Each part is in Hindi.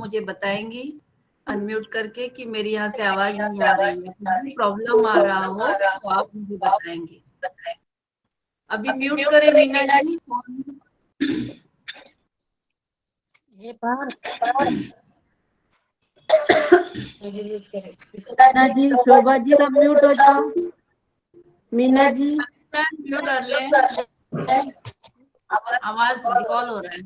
मुझे बताएंगी अनम्यूट करके कि मेरी यहाँ से आवाज नहीं आ रही है, कुछ प्रॉब्लम आ रहा हो तो आप मुझे बताएंगे। अभी म्यूट करें मीना जी फोन। ये बार मीना जी, शोभा जी सब म्यूट हो जाओ। मीना जी म्यूट कर ले, आवाज रिकॉल हो रहा है।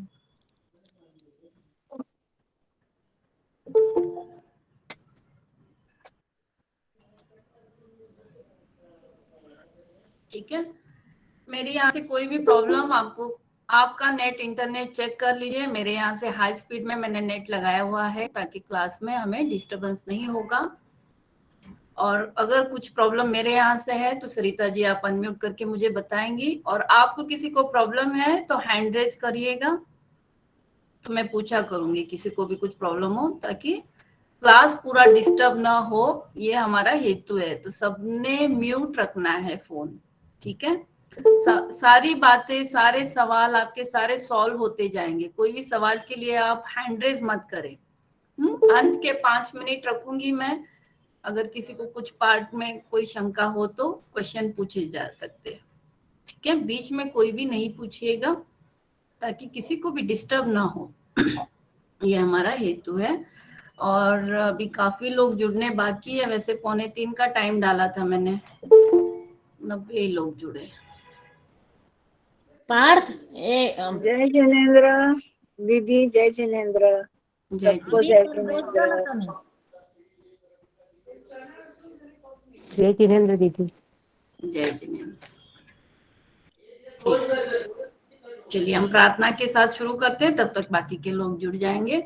ठीक है, मेरी यहाँ से कोई भी प्रॉब्लम आपको, आपका नेट इंटरनेट चेक कर लीजिए। मेरे यहाँ से हाई स्पीड में मैंने नेट लगाया हुआ है ताकि क्लास में हमें डिस्टरबेंस नहीं होगा। और अगर कुछ प्रॉब्लम मेरे यहाँ से है तो सरिता जी आप अनम्यूट करके मुझे बताएंगी। और आपको किसी को प्रॉब्लम है तो हैंड रेज करिएगा, तो मैं पूछा करूंगी किसी को भी कुछ प्रॉब्लम हो, ताकि क्लास पूरा डिस्टर्ब ना हो, ये हमारा हेतु है। तो सबने म्यूट रखना है फोन, ठीक है। सारी बातें, सारे सवाल आपके सारे सॉल्व होते जाएंगे। कोई भी सवाल के लिए आप हैंड रेज मत करें। अंत के 5 मिनट रखूंगी मैं, अगर किसी को कुछ पार्ट में कोई शंका हो तो क्वेश्चन पूछे जा सकते हैं, ठीक है। बीच में कोई भी नहीं पूछिएगा ताकि किसी को भी डिस्टर्ब ना हो, ये हमारा हेतु है। और अभी काफी लोग जुड़ने बाकी है, वैसे 2:45 का टाइम डाला था मैंने, 90 लोग जुड़े। पार्थ जय जिनेन्द्र दीदी, जय जिनेन्द्र सबको, जय जिनेन्द्र। जय जिनेन्द्र दीदी। जय जिनेन्द्र। चलिए हम प्रार्थना के साथ शुरू करते हैं, तब तक बाकी के लोग जुड़ जाएंगे।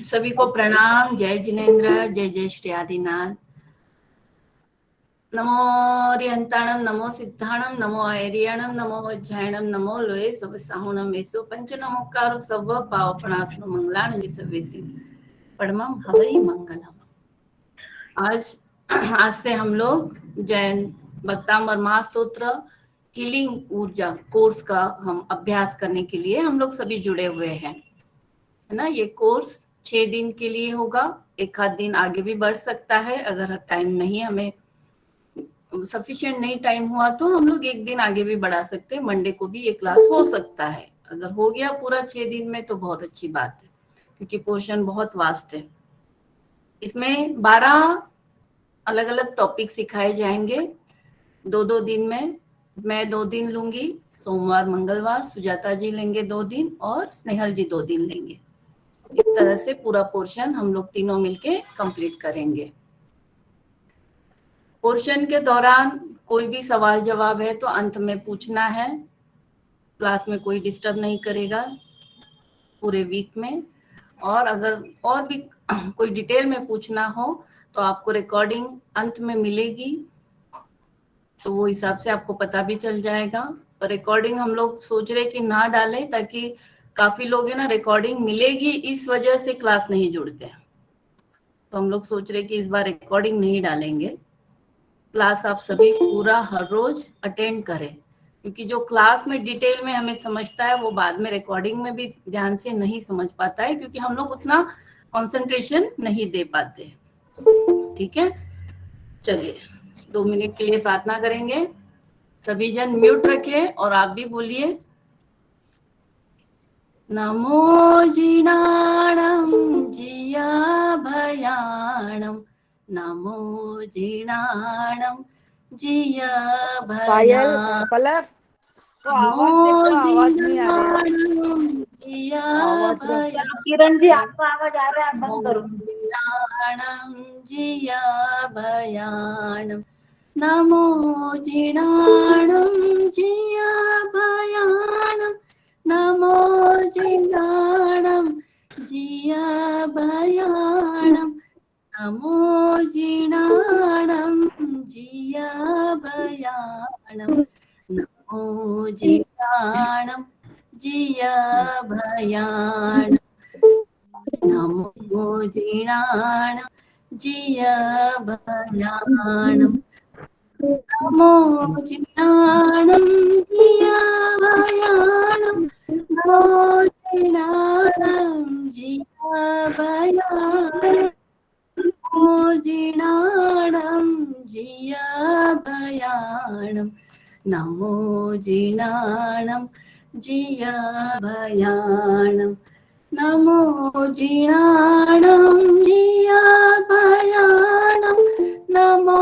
सभी को प्रणाम, जय जिनेन्द्र, जय जय श्री आदिनाथ। नमो अरिहंताणम, नमो सिद्धाणम, नमो ऐरियाणम, नमो वज्रायणम, नमो लोये सब साहुणम एसो पंच नमोकारो सब पावपणास्म मंगलान जिसवेसी परमम हवै मंगलम। आज से हम लोग जैन भक्तामर महास्तोत्र हीलिंग ऊर्जा कोर्स का हम अभ्यास करने के लिए हम लोग सभी जुड़े हुए हैं, है ना। ये कोर्स 6 दिन के लिए होगा, एक आध दिन आगे भी बढ़ सकता है। अगर टाइम नहीं, हमें सफिशिएंट नहीं टाइम हुआ तो हम लोग एक दिन आगे भी बढ़ा सकते हैं। मंडे को भी ये क्लास हो सकता है। अगर हो गया पूरा 6 दिन में तो बहुत अच्छी बात है, क्योंकि पोर्शन बहुत वास्ट है। इसमें 12 अलग अलग टॉपिक सिखाए जाएंगे 2-2 दिन में। मैं 2 दिन लूंगी, सोमवार मंगलवार, सुजाता जी लेंगे 2 दिन और स्नेहल जी 2 दिन लेंगे। इस तरह से पूरा पोर्शन हम लोग तीनों मिलके कंप्लीट करेंगे। पोर्शन के दौरान कोई भी सवाल जवाब है तो अंत में पूछना है। क्लास में कोई डिस्टर्ब नहीं करेगा पूरे वीक में। और अगर और भी कोई डिटेल में पूछना हो तो आपको रिकॉर्डिंग अंत में मिलेगी, तो वो हिसाब से आपको पता भी चल जाएगा। पर रिकॉर्डिंग हम लोग सोच रहे कि ना डालें, ताकि काफी लोग है ना रिकॉर्डिंग मिलेगी इस वजह से क्लास नहीं जुड़ते हैं। तो हम लोग सोच रहे कि इस बार रिकॉर्डिंग नहीं डालेंगे। क्लास आप सभी पूरा हर रोज अटेंड करें, क्योंकि जो क्लास में डिटेल में हमें समझता है वो बाद में रिकॉर्डिंग में भी ध्यान से नहीं समझ पाता है, क्योंकि हम लोग उतना कंसंट्रेशन नहीं दे पाते। ठीक है, चलिए 2 मिनट के लिए प्रार्थना करेंगे। सभी जन म्यूट रखें और आप भी बोलिए। नमो जिनाणं जिया भयाणं, नमो जिनाणं जिया पायल, भयाणं, पलक तो आवाज नमो देखो, आवाज नहीं आ रहा है। जिनाणं जिया आवाज भयाणं, किरण जी आपका आवाज आ रहा है, आप बंद करो। जिनाणं जिया भयाणं, नमो जिनाणं जिया भयाणं, नमो जिनाणं जिया भयाणं, नमो जिनाणं जिया भयाणं, नमो जिनाणं जिया भयाणं, नमो जिनाणं जिया भयाणं, नमो जिनाणं जिया भयाणं, नमो जिनाणं जिया भयाणं नमो जिनाणं जिया भयाणं नमो जिनाणं जिया भयाणं नमो जिनाणं जिया भयाणं नमो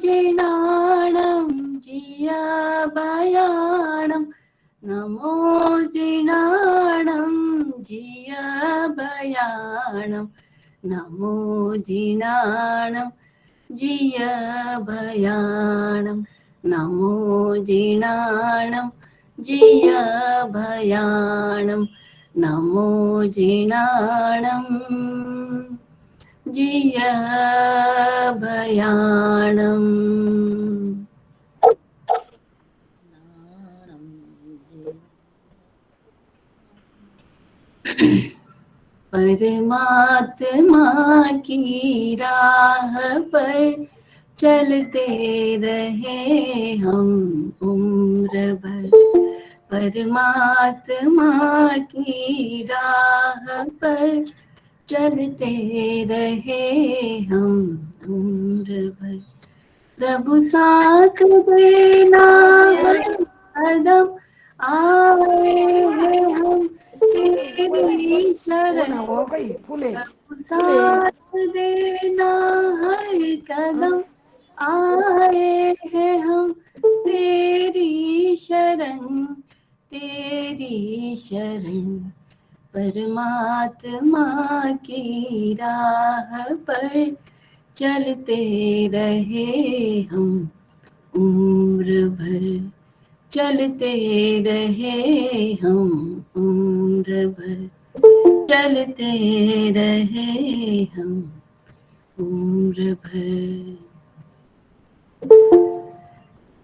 जिनाणं जिया भयाणं नमो जिनाणं जिया भयाणं नमो जिनाणं जिया भयाणं नमो जिनाणं जिया भयाणं नमो जिनाणं जिया भयाणं परमात्मा की राह पर चलते रहे हम उम्र भर परमात्मा की राह पर चलते रहे हम उम्र भर प्रभु साथ देना हर कदम आए हैं हम तेरी शरण प्रभु साथ देना हर कदम आए हैं हम तेरी शरण परमात्मा की राह पर चलते रहे हम उम्र भर चलते रहे हम उम्र भर चलते रहे हम उम्र भर।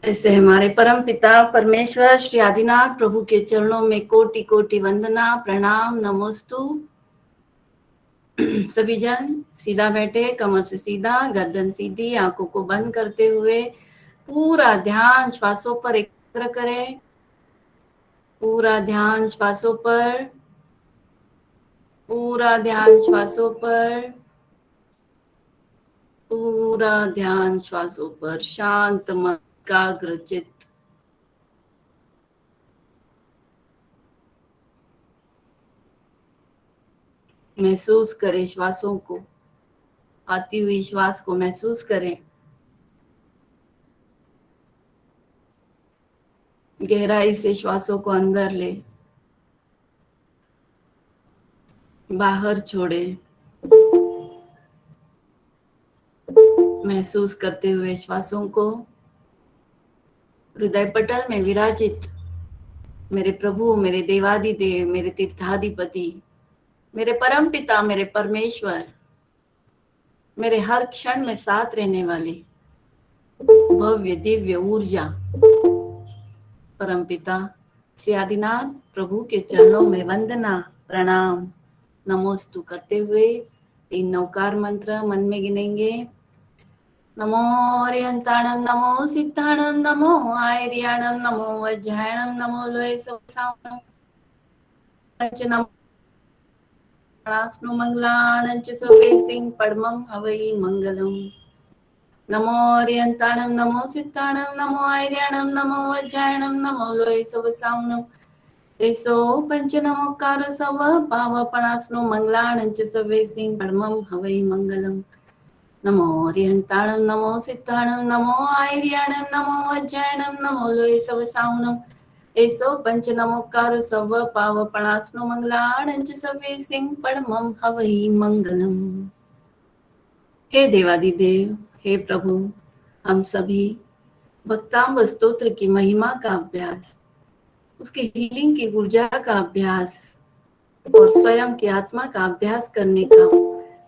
ऐसे हमारे परम पिता परमेश्वर श्री आदिनाथ प्रभु के चरणों में कोटि कोटि वंदना प्रणाम नमोस्तु। सभी जन सीधा बैठे, कमर से सीधा, गर्दन सीधी, आंखों को बंद करते हुए पूरा ध्यान श्वासों पर एकाग्र करें। पूरा ध्यान श्वासों पर, पूरा ध्यान श्वासों पर, पूरा ध्यान श्वासों पर। शांत मन, एकाग्र चित्त। महसूस करें श्वासों को, आती हुई श्वास को महसूस करें। गहराई से श्वासों को अंदर ले, बाहर छोड़े। महसूस करते हुए श्वासों को हृदय पटल में विराजित मेरे प्रभु, मेरे देवादिदेव, मेरे तीर्थाधिपति, मेरे परम पिता, मेरे परमेश्वर, मेरे हर क्षण में साथ रहने वाले भव्य दिव्य ऊर्जा परम पिता श्री आदिनाथ प्रभु के चरणों में वंदना प्रणाम नमोस्तु करते हुए 3 नवकार मंत्र मन में गिनेंगे। नमो अरिहंताणं, नमो सिद्धाणं, नमो आयर्याणं, नमो वज्रायणं, नमो लोहे सवसावणं, पंच नमो प्राणस्नु मंगलाणं च सर्वे सिंह परमं हवै मंगलम्। नमो अरिहंताणं, नमो सिद्धाणं, नमो आयर्याणं, नमो वज्रायणं, नमो लोहे सवसावणं, तेसो पंच नमोकार सव पावपणास्नु मंगलाणं च सर्वे सिंह परमं हवै मंगलम्। नमो अरिहंताणं, नमो सिद्धाणं, नमो आयर्याणं, नमो वज्रायणं, नमो लोहे सवसावणं, एसो पंच नमोकार सव पावपणास्नु मंगलाणं च सर्वे सिंह परमं हवै मंगलम्। हे देवादिदेव, हे प्रभु, हम सभी भक्तांब स्तोत्र की महिमा का अभ्यास, उसकी हीलिंग की ऊर्जा का अभ्यास और स्वयं की आत्मा का अभ्यास करने का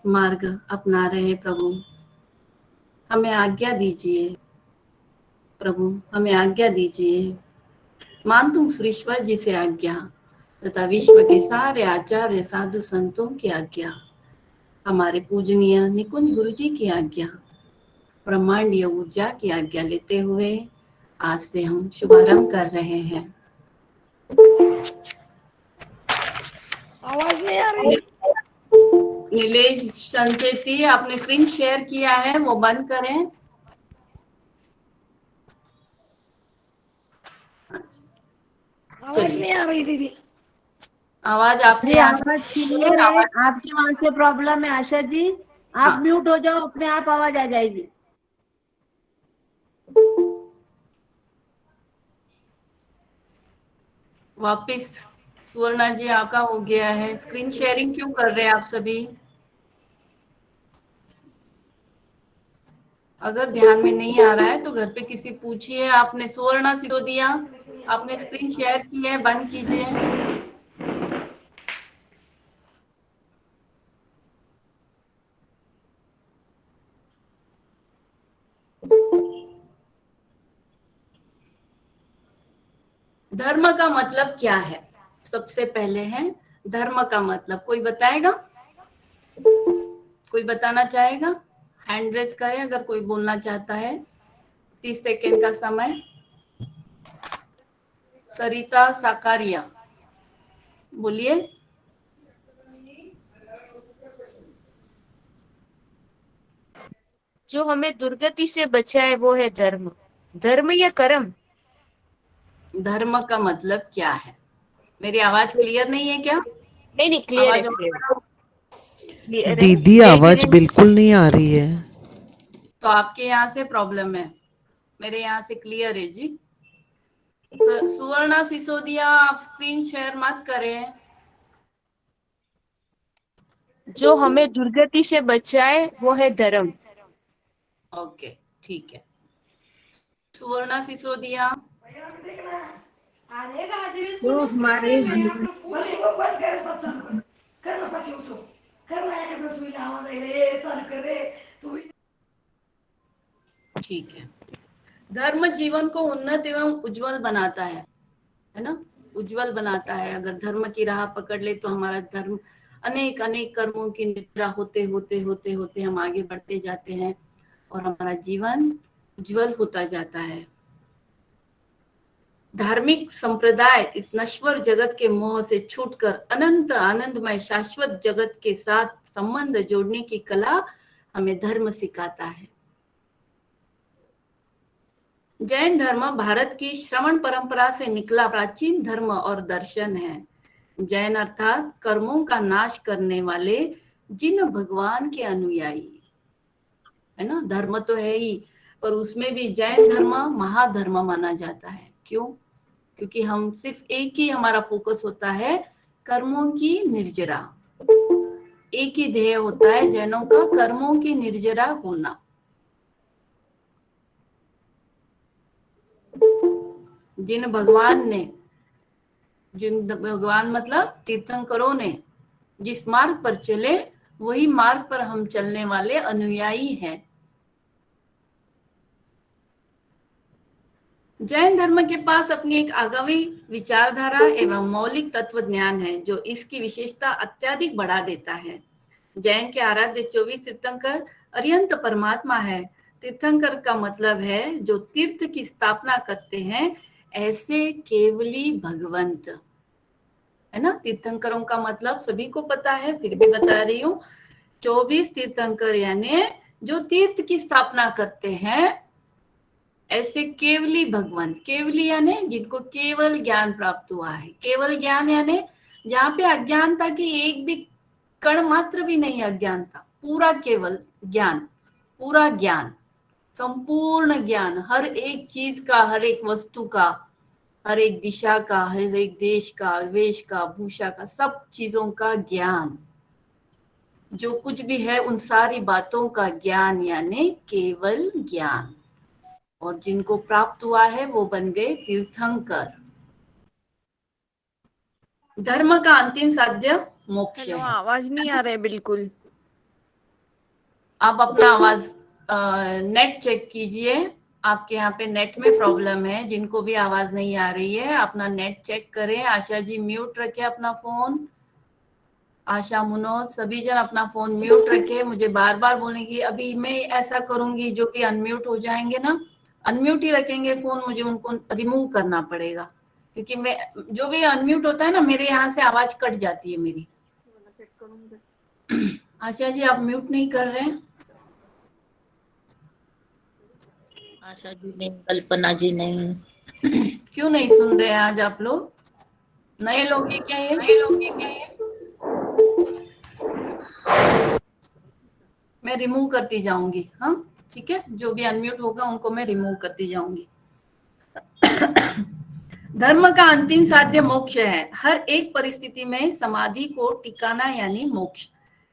मार्ग अपना रहे। प्रभु हमें आज्ञा दीजिए, प्रभु हमें आज्ञा दीजिए। मानतुंग सुरेश्वर जी से आज्ञा तथा विश्व के सारे आचार्य साधु संतों की आज्ञा, हमारे पूजनीय निकुंज गुरु जी की आज्ञा, ब्रह्मांडीय ऊर्जा की आज्ञा लेते हुए आज से हम शुभारंभ कर रहे हैं। आवाज नहीं आ रही। नीलेश संचेती, आपने स्क्रीन शेयर किया है वो बंद करें। आवाज नहीं आ रही दीदी। आवाज आपके जी यहाँ आवाज से क्लियर है, आपके वहां से प्रॉब्लम है आशा जी। आप हाँ। म्यूट हो जाओ, अपने आप आवाज आ जाएगी। वापिस सुवर्णा जी आपका हो गया है। स्क्रीन शेयरिंग क्यों कर रहे हैं आप सभी? अगर ध्यान में नहीं आ रहा है तो घर पे किसी पूछिए। आपने सुवर्णा सिसोदिया, आपने स्क्रीन शेयर की है, बंद कीजिए। धर्म का मतलब क्या है? सबसे पहले है धर्म का मतलब, कोई बताएगा? कोई बताना चाहेगा? हैंड रेज करें अगर कोई बोलना चाहता है। 30 सेकेंड का समय। सरिता साकारिया, बोलिए। जो हमें दुर्गति से बचाए वो है धर्म। धर्म या कर्म? धर्म का मतलब क्या है? मेरी आवाज क्लियर नहीं है क्या? नहीं नहीं, क्लियर है, आवाज क्लियर है। दीदी जय आवाज जिनेंद्र। बिल्कुल नहीं आ रही है। तो आपके यहाँ से प्रॉब्लम है, मेरे यहाँ से क्लियर है जी। सुवर्णा सिसोदिया, आप स्क्रीन शेयर मत करें। जो हमें दुर्गति से बचाए वो है धर्म। ओके, ठीक है। सुवर्णा सिसोदिया, जो हमारे ठीक है। धर्म जीवन को उन्नत एवं उज्जवल बनाता है ना? उज्जवल बनाता है। अगर धर्म की राह पकड़ ले तो हमारा धर्म अनेक अनेक कर्मों की निद्रा होते होते होते होते हम आगे बढ़ते जाते हैं और हमारा जीवन उज्जवल होता जाता है। धार्मिक संप्रदाय इस नश्वर जगत के मोह से छूटकर अनंत आनंदमय शाश्वत जगत के साथ संबंध जोड़ने की कला हमें धर्म सिखाता है। जैन धर्म भारत की श्रवण परंपरा से निकला प्राचीन धर्म और दर्शन है। जैन अर्थात कर्मों का नाश करने वाले जिन भगवान के अनुयायी, है ना? धर्म तो है ही, पर उसमें भी जैन धर्म महाधर्म माना जाता है। क्यों? क्योंकि हम सिर्फ एक ही हमारा फोकस होता है, कर्मों की निर्जरा। एक ही ध्येय होता है जैनों का, कर्मों की निर्जरा होना। जिन भगवान मतलब तीर्थंकरों ने जिस मार्ग पर चले वही मार्ग पर हम चलने वाले अनुयायी हैं। जैन धर्म के पास अपनी एक आगामी विचारधारा एवं मौलिक तत्व ज्ञान है जो इसकी विशेषता अत्यधिक बढ़ा देता है। जैन के आराध्य 24 तीर्थंकर अरिहंत परमात्मा है। तीर्थंकर का मतलब है जो तीर्थ की स्थापना करते हैं, ऐसे केवली भगवंत, है ना? तीर्थंकरों का मतलब सभी को पता है, फिर भी बता रही हूँ। 24 तीर्थंकर यानी जो तीर्थ की स्थापना करते हैं, ऐसे केवली भगवंत। केवली यानी जिनको केवल ज्ञान प्राप्त हुआ है। केवल ज्ञान यानी जहाँ पे अज्ञानता की एक भी कण मात्र भी नहीं अज्ञानता, पूरा केवल ज्ञान, पूरा ज्ञान, संपूर्ण ज्ञान, हर एक चीज का, हर एक वस्तु का, हर एक दिशा का, हर एक देश का, वेश का, भूषा का, सब चीजों का ज्ञान, जो कुछ भी है उन सारी बातों का ज्ञान यानी केवल ज्ञान। और जिनको प्राप्त हुआ है वो बन गए तीर्थंकर। धर्म का अंतिम साध्य मोक्ष हेलो, है। आवाज नहीं आ रहा है बिल्कुल। आप अपना आवाज नेट चेक कीजिए। आपके यहाँ पे नेट में प्रॉब्लम है। जिनको भी आवाज नहीं आ रही है अपना नेट चेक करें। आशा जी म्यूट रखे अपना फोन। आशा, मुनोज, सभी जन अपना फोन म्यूट रखे। मुझे बार बार बोलेंगे, अभी मैं ऐसा करूंगी, जो भी अनम्यूट हो जाएंगे ना, अनम्यूट ही रखेंगे फोन, मुझे उनको रिमूव करना पड़ेगा। क्योंकि मैं, जो भी अनम्यूट होता है ना, मेरे यहाँ से आवाज कट जाती है मेरी। आशा जी आप म्यूट नहीं कर रहे हैं। आशा जी नहीं, कल्पना जी नहीं। क्यों नहीं सुन रहे हैं आज आप लोग? नए लोग हैं क्या ये? मैं रिमूव करती जाऊंगी। हाँ ठीक है, जो भी अनम्यूट होगा उनको मैं रिमूव करती जाऊंगी। धर्म का अंतिम साध्य मोक्ष है। हर एक परिस्थिति में समाधि को टिकाना यानी मोक्ष।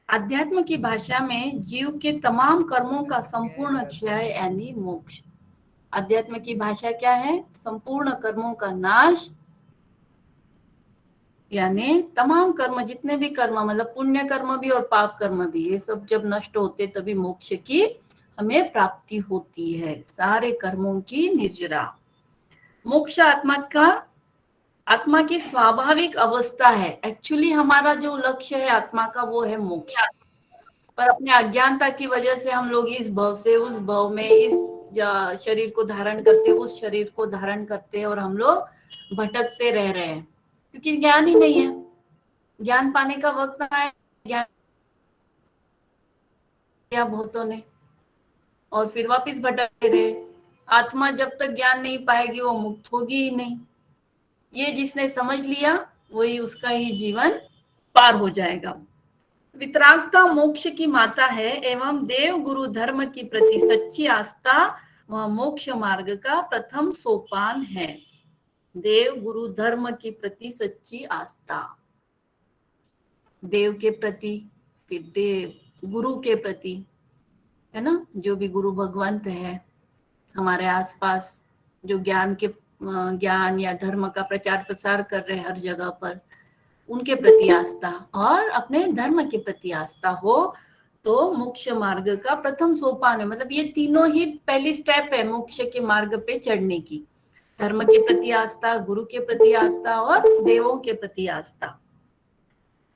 अध्यात्म की भाषा में जीव के तमाम कर्मों का संपूर्ण क्षय यानी मोक्ष। अध्यात्म की भाषा क्या है? संपूर्ण कर्मों का नाश, यानी तमाम कर्म, जितने भी कर्म, मतलब पुण्य कर्म भी और पाप कर्म भी, ये सब जब नष्ट होते तभी मोक्ष की हमें प्राप्ति होती है। सारे कर्मों की निर्जरा। मोक्ष आत्मा की स्वाभाविक अवस्था है। एक्चुअली हमारा जो लक्ष्य है आत्मा का वो है मोक्ष, पर अपने अज्ञानता की वजह से हम लोग इस भव से उस भव में इस शरीर को धारण करते, उस शरीर को धारण करते और हम लोग भटकते रह रहे हैं क्योंकि ज्ञान ही नहीं है। ज्ञान पाने का वक्त आया, ज्ञान किया बहुतों ने और फिर वापस भटकते रहे। आत्मा जब तक ज्ञान नहीं पाएगी वो मुक्त होगी ही नहीं। ये जिसने समझ लिया वही, उसका ही जीवन पार हो जाएगा। वितरागता मोक्ष की माता है एवं देव गुरु धर्म की प्रति सच्ची आस्था वह मोक्ष मार्ग का प्रथम सोपान है। देव गुरु धर्म की प्रति सच्ची आस्था, देव के प्रति, फिर देव गुरु के प्रति, है ना, जो भी गुरु भगवंत है हमारे आसपास, जो ज्ञान या धर्म का प्रचार प्रसार कर रहे हैं हर जगह पर, उनके प्रति आस्था और अपने धर्म के प्रति आस्था हो तो मोक्ष मार्ग का प्रथम सोपान है। मतलब ये तीनों ही पहली स्टेप है मोक्ष के मार्ग पे चढ़ने की। धर्म के प्रति आस्था, गुरु के प्रति आस्था और देवों के प्रति आस्था।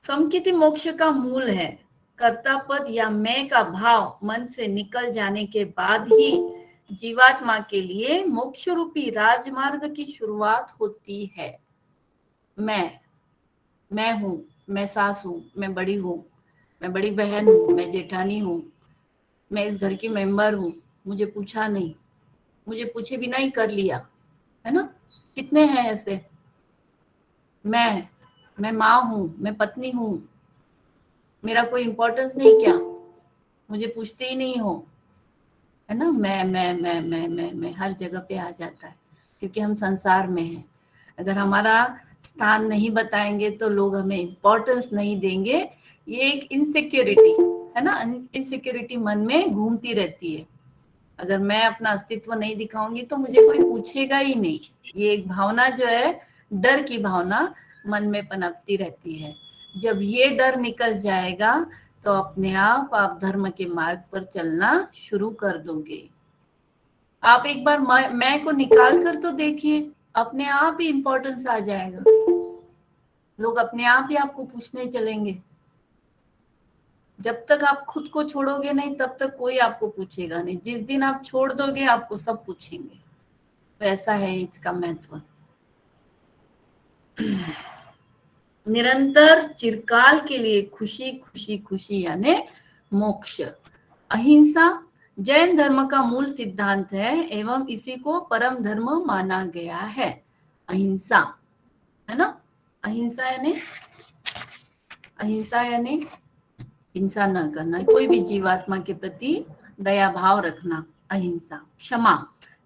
समकिति मोक्ष का मूल है। कर्ता पद या मैं का भाव मन से निकल जाने के बाद ही जीवात्मा के लिए मोक्ष रूपी राजमार्ग की शुरुआत होती है। मैं हूं, मैं सास हूं, मैं बड़ी हूं, मैं बड़ी बहन हूं, मैं जेठानी हूं, मैं इस घर की मेंबर हूं, मुझे पूछा नहीं, मुझे पूछे बिना ही कर लिया, है ना। कितने हैं ऐसे? मैं माँ हूं, मैं पत्नी हूं, मेरा कोई इम्पोर्टेंस नहीं क्या, मुझे पूछते ही नहीं हो, है ना। मैं हर जगह पे आ जाता है क्योंकि हम संसार में हैं। अगर हमारा स्थान नहीं बताएंगे तो लोग हमें इम्पोर्टेंस नहीं देंगे। ये एक इनसिक्योरिटी है ना, इनसिक्योरिटी मन में घूमती रहती है। अगर मैं अपना अस्तित्व नहीं दिखाऊंगी तो मुझे कोई पूछेगा ही नहीं। ये एक भावना जो है, डर की भावना मन में पनपती रहती है। जब ये डर निकल जाएगा तो अपने आप धर्म के मार्ग पर चलना शुरू कर दोगे। आप एक बार मैं को निकाल कर तो देखिए, अपने आप ही इम्पोर्टेंस आ जाएगा। लोग अपने आप ही आपको पूछने चलेंगे। जब तक आप खुद को छोड़ोगे नहीं तब तक कोई आपको पूछेगा नहीं। जिस दिन आप छोड़ दोगे आपको सब पूछेंगे। तो ऐसा है इसका महत्व। निरंतर चिरकाल के लिए खुशी खुशी खुशी यानी मोक्ष। अहिंसा जैन धर्म का मूल सिद्धांत है एवं इसी को परम धर्म माना गया है। अहिंसा, है ना। अहिंसा यानी हिंसा न करना, कोई भी जीवात्मा के प्रति दया भाव रखना, अहिंसा।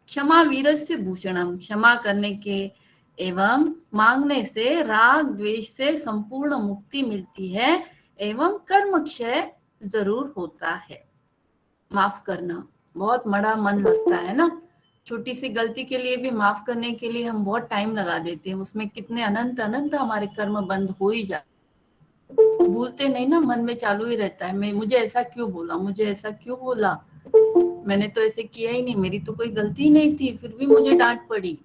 क्षमा वीरस्य भूषणम, क्षमा करने के एवं मांगने से राग द्वेष से संपूर्ण मुक्ति मिलती है एवं कर्म क्षय जरूर होता है। माफ करना, बहुत बड़ा मन लगता है ना। छोटी सी गलती के लिए भी माफ करने के लिए हम बहुत टाइम लगा देते हैं। उसमें कितने अनंत हमारे कर्म बंद हो ही जाते, भूलते नहीं ना, मन में चालू ही रहता है। मुझे ऐसा क्यों बोला, मुझे ऐसा क्यों बोला, मैंने तो ऐसे किया ही नहीं, मेरी तो कोई गलती नहीं थी, फिर भी मुझे डांट पड़ी।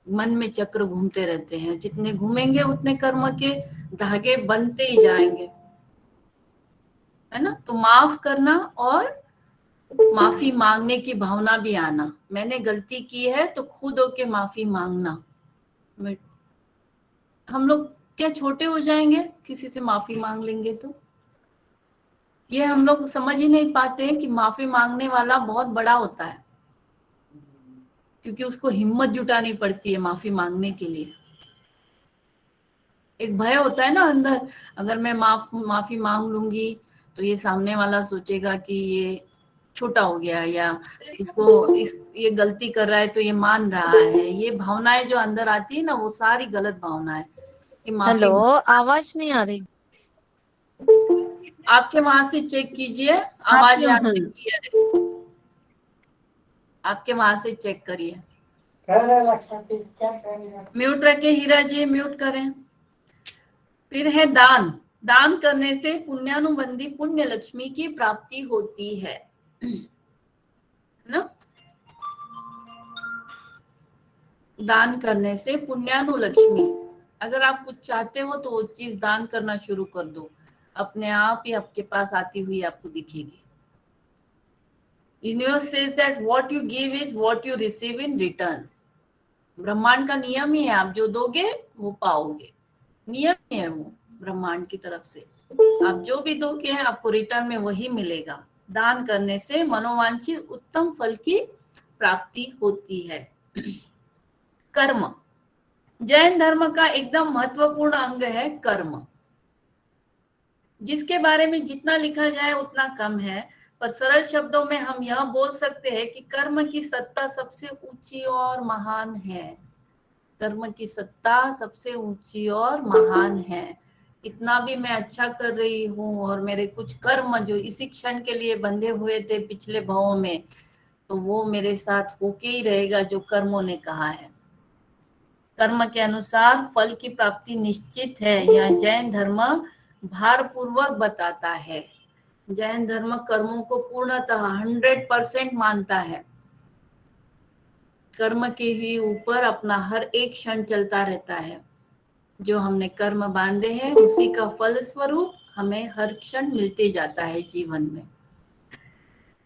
मन में चक्र घूमते रहते हैं। जितने घूमेंगे उतने कर्म के धागे बनते ही जाएंगे, है ना। तो माफ करना और माफी मांगने की भावना भी आना। मैंने गलती की है तो खुद होके माफी मांगना। हम लोग क्या छोटे हो जाएंगे किसी से माफी मांग लेंगे तो? ये हम लोग समझ ही नहीं पाते कि माफी मांगने वाला बहुत बड़ा होता है, क्योंकि उसको हिम्मत जुटानी पड़ती है माफी मांगने के लिए। एक भय होता है ना अंदर, अगर मैं माफी मांग लूंगी तो ये सामने वाला सोचेगा कि ये छोटा हो गया, या ये गलती कर रहा है तो ये मान रहा है। ये भावनाएं जो अंदर आती है ना, वो सारी गलत भावनाएं। कि माफी, हेलो, आवाज नहीं आ रही। आपके वहां से चेक कीजिए, आवाज यहाँ से क्लियर है, आपके वहां से चेक करिए। म्यूट रखे हीरा जी, म्यूट करें। फिर है दान। दान करने से पुण्यानुबंधी पुण्य लक्ष्मी की प्राप्ति होती है ना। दान करने से पुण्यानु लक्ष्मी, अगर आप कुछ चाहते हो तो वो चीज दान करना शुरू कर दो, अपने आप ही आपके पास आती हुई आपको दिखेगी। Universe says that what you give is what you receive in return. ब्रह्मांड का नियम ही है, आप जो दोगे वो पाओगे, नियम ही है वो ब्रह्मांड की तरफ से। आप जो भी दोगे आपको रिटर्न में वही मिलेगा। दान करने से मनोवांछित उत्तम फल की प्राप्ति होती है। कर्म, जैन धर्म का एकदम महत्वपूर्ण अंग है कर्म, जिसके बारे में जितना लिखा जाए उतना कम है। पर सरल शब्दों में हम यह बोल सकते हैं कि कर्म की सत्ता सबसे ऊंची और महान है। कर्म की सत्ता सबसे ऊंची और महान है। इतना भी मैं अच्छा कर रही हूँ और मेरे कुछ कर्म जो इसी क्षण के लिए बंधे हुए थे पिछले भावों में, तो वो मेरे साथ होके ही रहेगा जो कर्मों ने कहा है। कर्म के अनुसार फल की प्राप्ति निश्चित है, यह जैन धर्म भारपूर्वक बताता है। जैन धर्म कर्मों को पूर्णतः 100% मानता है। कर्म के ही ऊपर अपना हर एक क्षण चलता रहता है। जो हमने कर्म बांधे हैं उसी का फल स्वरूप हमें हर क्षण मिलते जाता है जीवन में।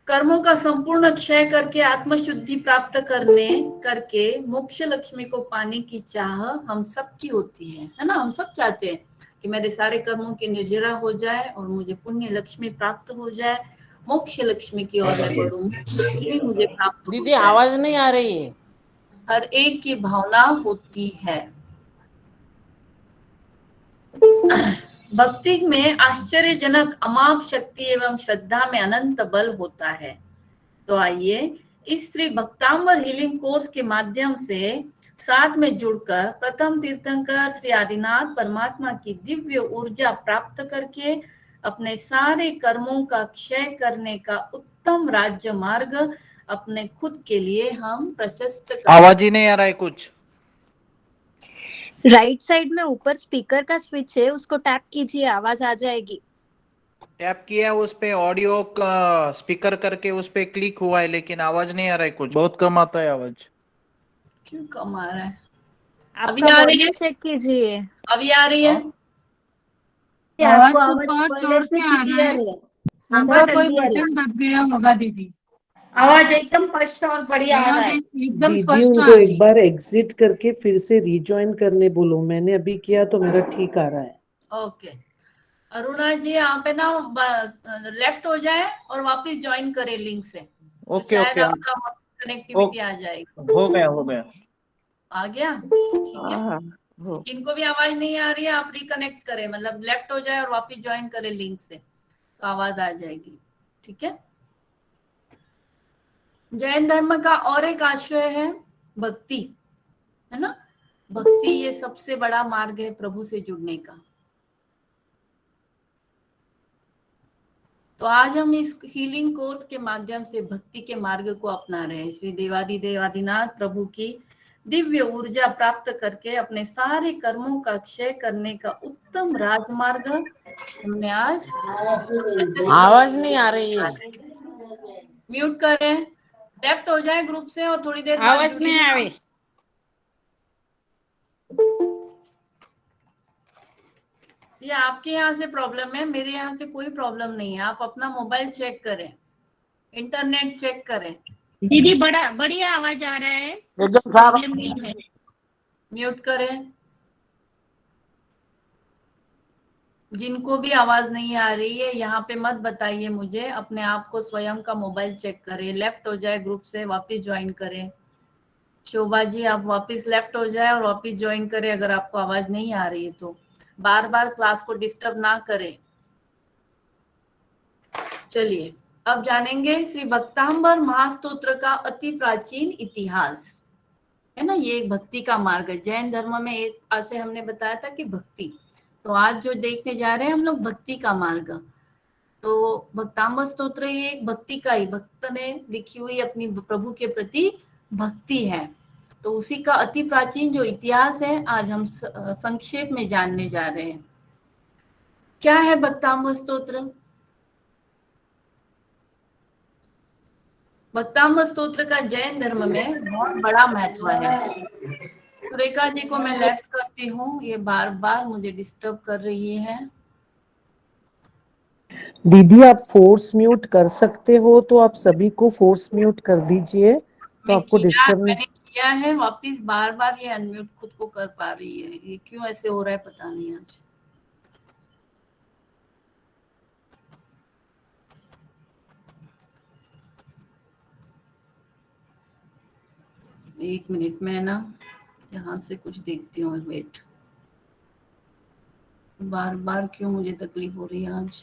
कर्मों का संपूर्ण क्षय करके आत्मशुद्धि प्राप्त करके मोक्ष लक्ष्मी को पाने की चाह हम सबकी होती है ना। हम सब चाहते हैं कि मेरे सारे कर्मों की निर्जरा हो जाए और मुझे पुण्य लक्ष्मी प्राप्त हो जाए, मोक्ष लक्ष्मी की ओर मैं बढ़ूं, लक्ष्मी मुझे प्राप्त हो दीदी जाए। आवाज नहीं आ रही है। हर एक की भावना होती है। भक्ति में आश्चर्यजनक अमाप शक्ति एवं श्रद्धा में अनंत बल होता है। तो आइए इस श्री भक्तांबर हीलिंग कोर्स के माध्यम से साथ में जुड़कर प्रथम तीर्थंकर श्री आदिनाथ परमात्मा की दिव्य ऊर्जा प्राप्त करके अपने सारे कर्मों का क्षय करने का उत्तम राज्य मार्ग अपने खुद के लिए हम प्रशस्त करें। आवाज ही नहीं आ रहा है कुछ। राइट साइड में ऊपर स्पीकर का स्विच है, उसको टैप कीजिए, आवाज आ जाएगी। टैप किया उस पे, ऑडियो का स्पीकर करके उस पे क्लिक हुआ है, लेकिन आवाज नहीं आ रहा है कुछ, बहुत कम आता है आवाज। क्यों कम आ रहा है? अभी अभी आ रही है? चेक कीजिए, अभी आ रही है? आवाज तो बहुत जोर से आ रहा है। आपका कोई बटन दब गया होगा दीदी। आवाज एकदम स्पष्ट और बढ़िया आ रहा है। एकदम दीदी स्पष्ट उनको आ एक रही। बार एग्जिट करके फिर से रिजॉइन करने बोलो। मैंने अभी किया तो मेरा ठीक आ रहा है। ओके अरुणा जी, आप है ना लेफ्ट हो जाए और वापस ज्वाइन करें लिंक से, तो ओके शायद ओके, आपका कनेक्टिविटी आ जाएगी। हो गया हो गया। आ गया? ठीक है। हो इनको भी आवाज नहीं आ रही है, आप रिकनेक्ट करें, मतलब लेफ्ट हो जाए और वापस ज्वाइन करें लिंक से, तो आवाज आ जाएगी। ठीक है। जैन धर्म का और एक आश्रय है भक्ति, है ना। भक्ति ये सबसे बड़ा मार्ग है प्रभु से जुड़ने का। तो आज हम इस हीलिंग कोर्स के माध्यम से भक्ति के मार्ग को अपना रहे हैं। श्री देवादिदेवादिनाथ प्रभु की दिव्य ऊर्जा प्राप्त करके अपने सारे कर्मों का क्षय करने का उत्तम राजमार्ग हमने आज। आवाज नहीं आ रही है। म्यूट करें, लेफ्ट हो जाए ग्रुप से और थोड़ी देर बाद आवाज नहीं आवे। ये आपके यहाँ से प्रॉब्लम है, मेरे यहाँ से कोई प्रॉब्लम नहीं है। आप अपना मोबाइल चेक करें, इंटरनेट चेक करें। दीदी बढ़िया आवाज आ रहा है, एकदम प्रॉब्लम नहीं है। म्यूट करें। जिनको भी आवाज नहीं आ रही है यहाँ पे मत बताइए मुझे, अपने आप को स्वयं का मोबाइल चेक करें, लेफ्ट हो जाए ग्रुप से वापस ज्वाइन करें। शोभा जी आप वापस लेफ्ट हो जाए और वापस ज्वाइन करें अगर आपको आवाज नहीं आ रही है तो। बार बार क्लास को डिस्टर्ब ना करें। चलिए अब जानेंगे श्री भक्तांबर महास्तोत्र का अति प्राचीन इतिहास, है ना। ये एक भक्ति का मार्ग है जैन धर्म में। एक आज से हमने बताया था कि भक्ति, तो आज जो देखने जा रहे हैं हम लोग भक्ति का मार्ग। तो भक्तांबर स्तोत्र ये एक भक्ति का ही, भक्त ने लिखी हुई अपनी प्रभु के प्रति भक्ति है। तो उसी का अति प्राचीन जो इतिहास है आज हम संक्षेप में जानने जा रहे हैं। क्या है भक्तांबर स्तोत्र? भक्तांबर स्तोत्र का जैन धर्म में बहुत बड़ा महत्व है। सुरेखा जी को मैं लेफ्ट करती हूँ, ये बार बार मुझे डिस्टर्ब कर रही है। दीदी आप फोर्स म्यूट कर सकते हो तो आप सभी को फोर्स म्यूट कर दीजिए, तो आपको डिस्टर्ब मैंने किया है, वापिस बार बार ये अनम्यूट खुद को कर पा रही है। ये क्यों ऐसे हो रहा है पता नहीं आज। एक मिनट में ना यहाँ से कुछ देखती हूँ, वेट। बार बार क्यों मुझे तकलीफ हो रही है आज।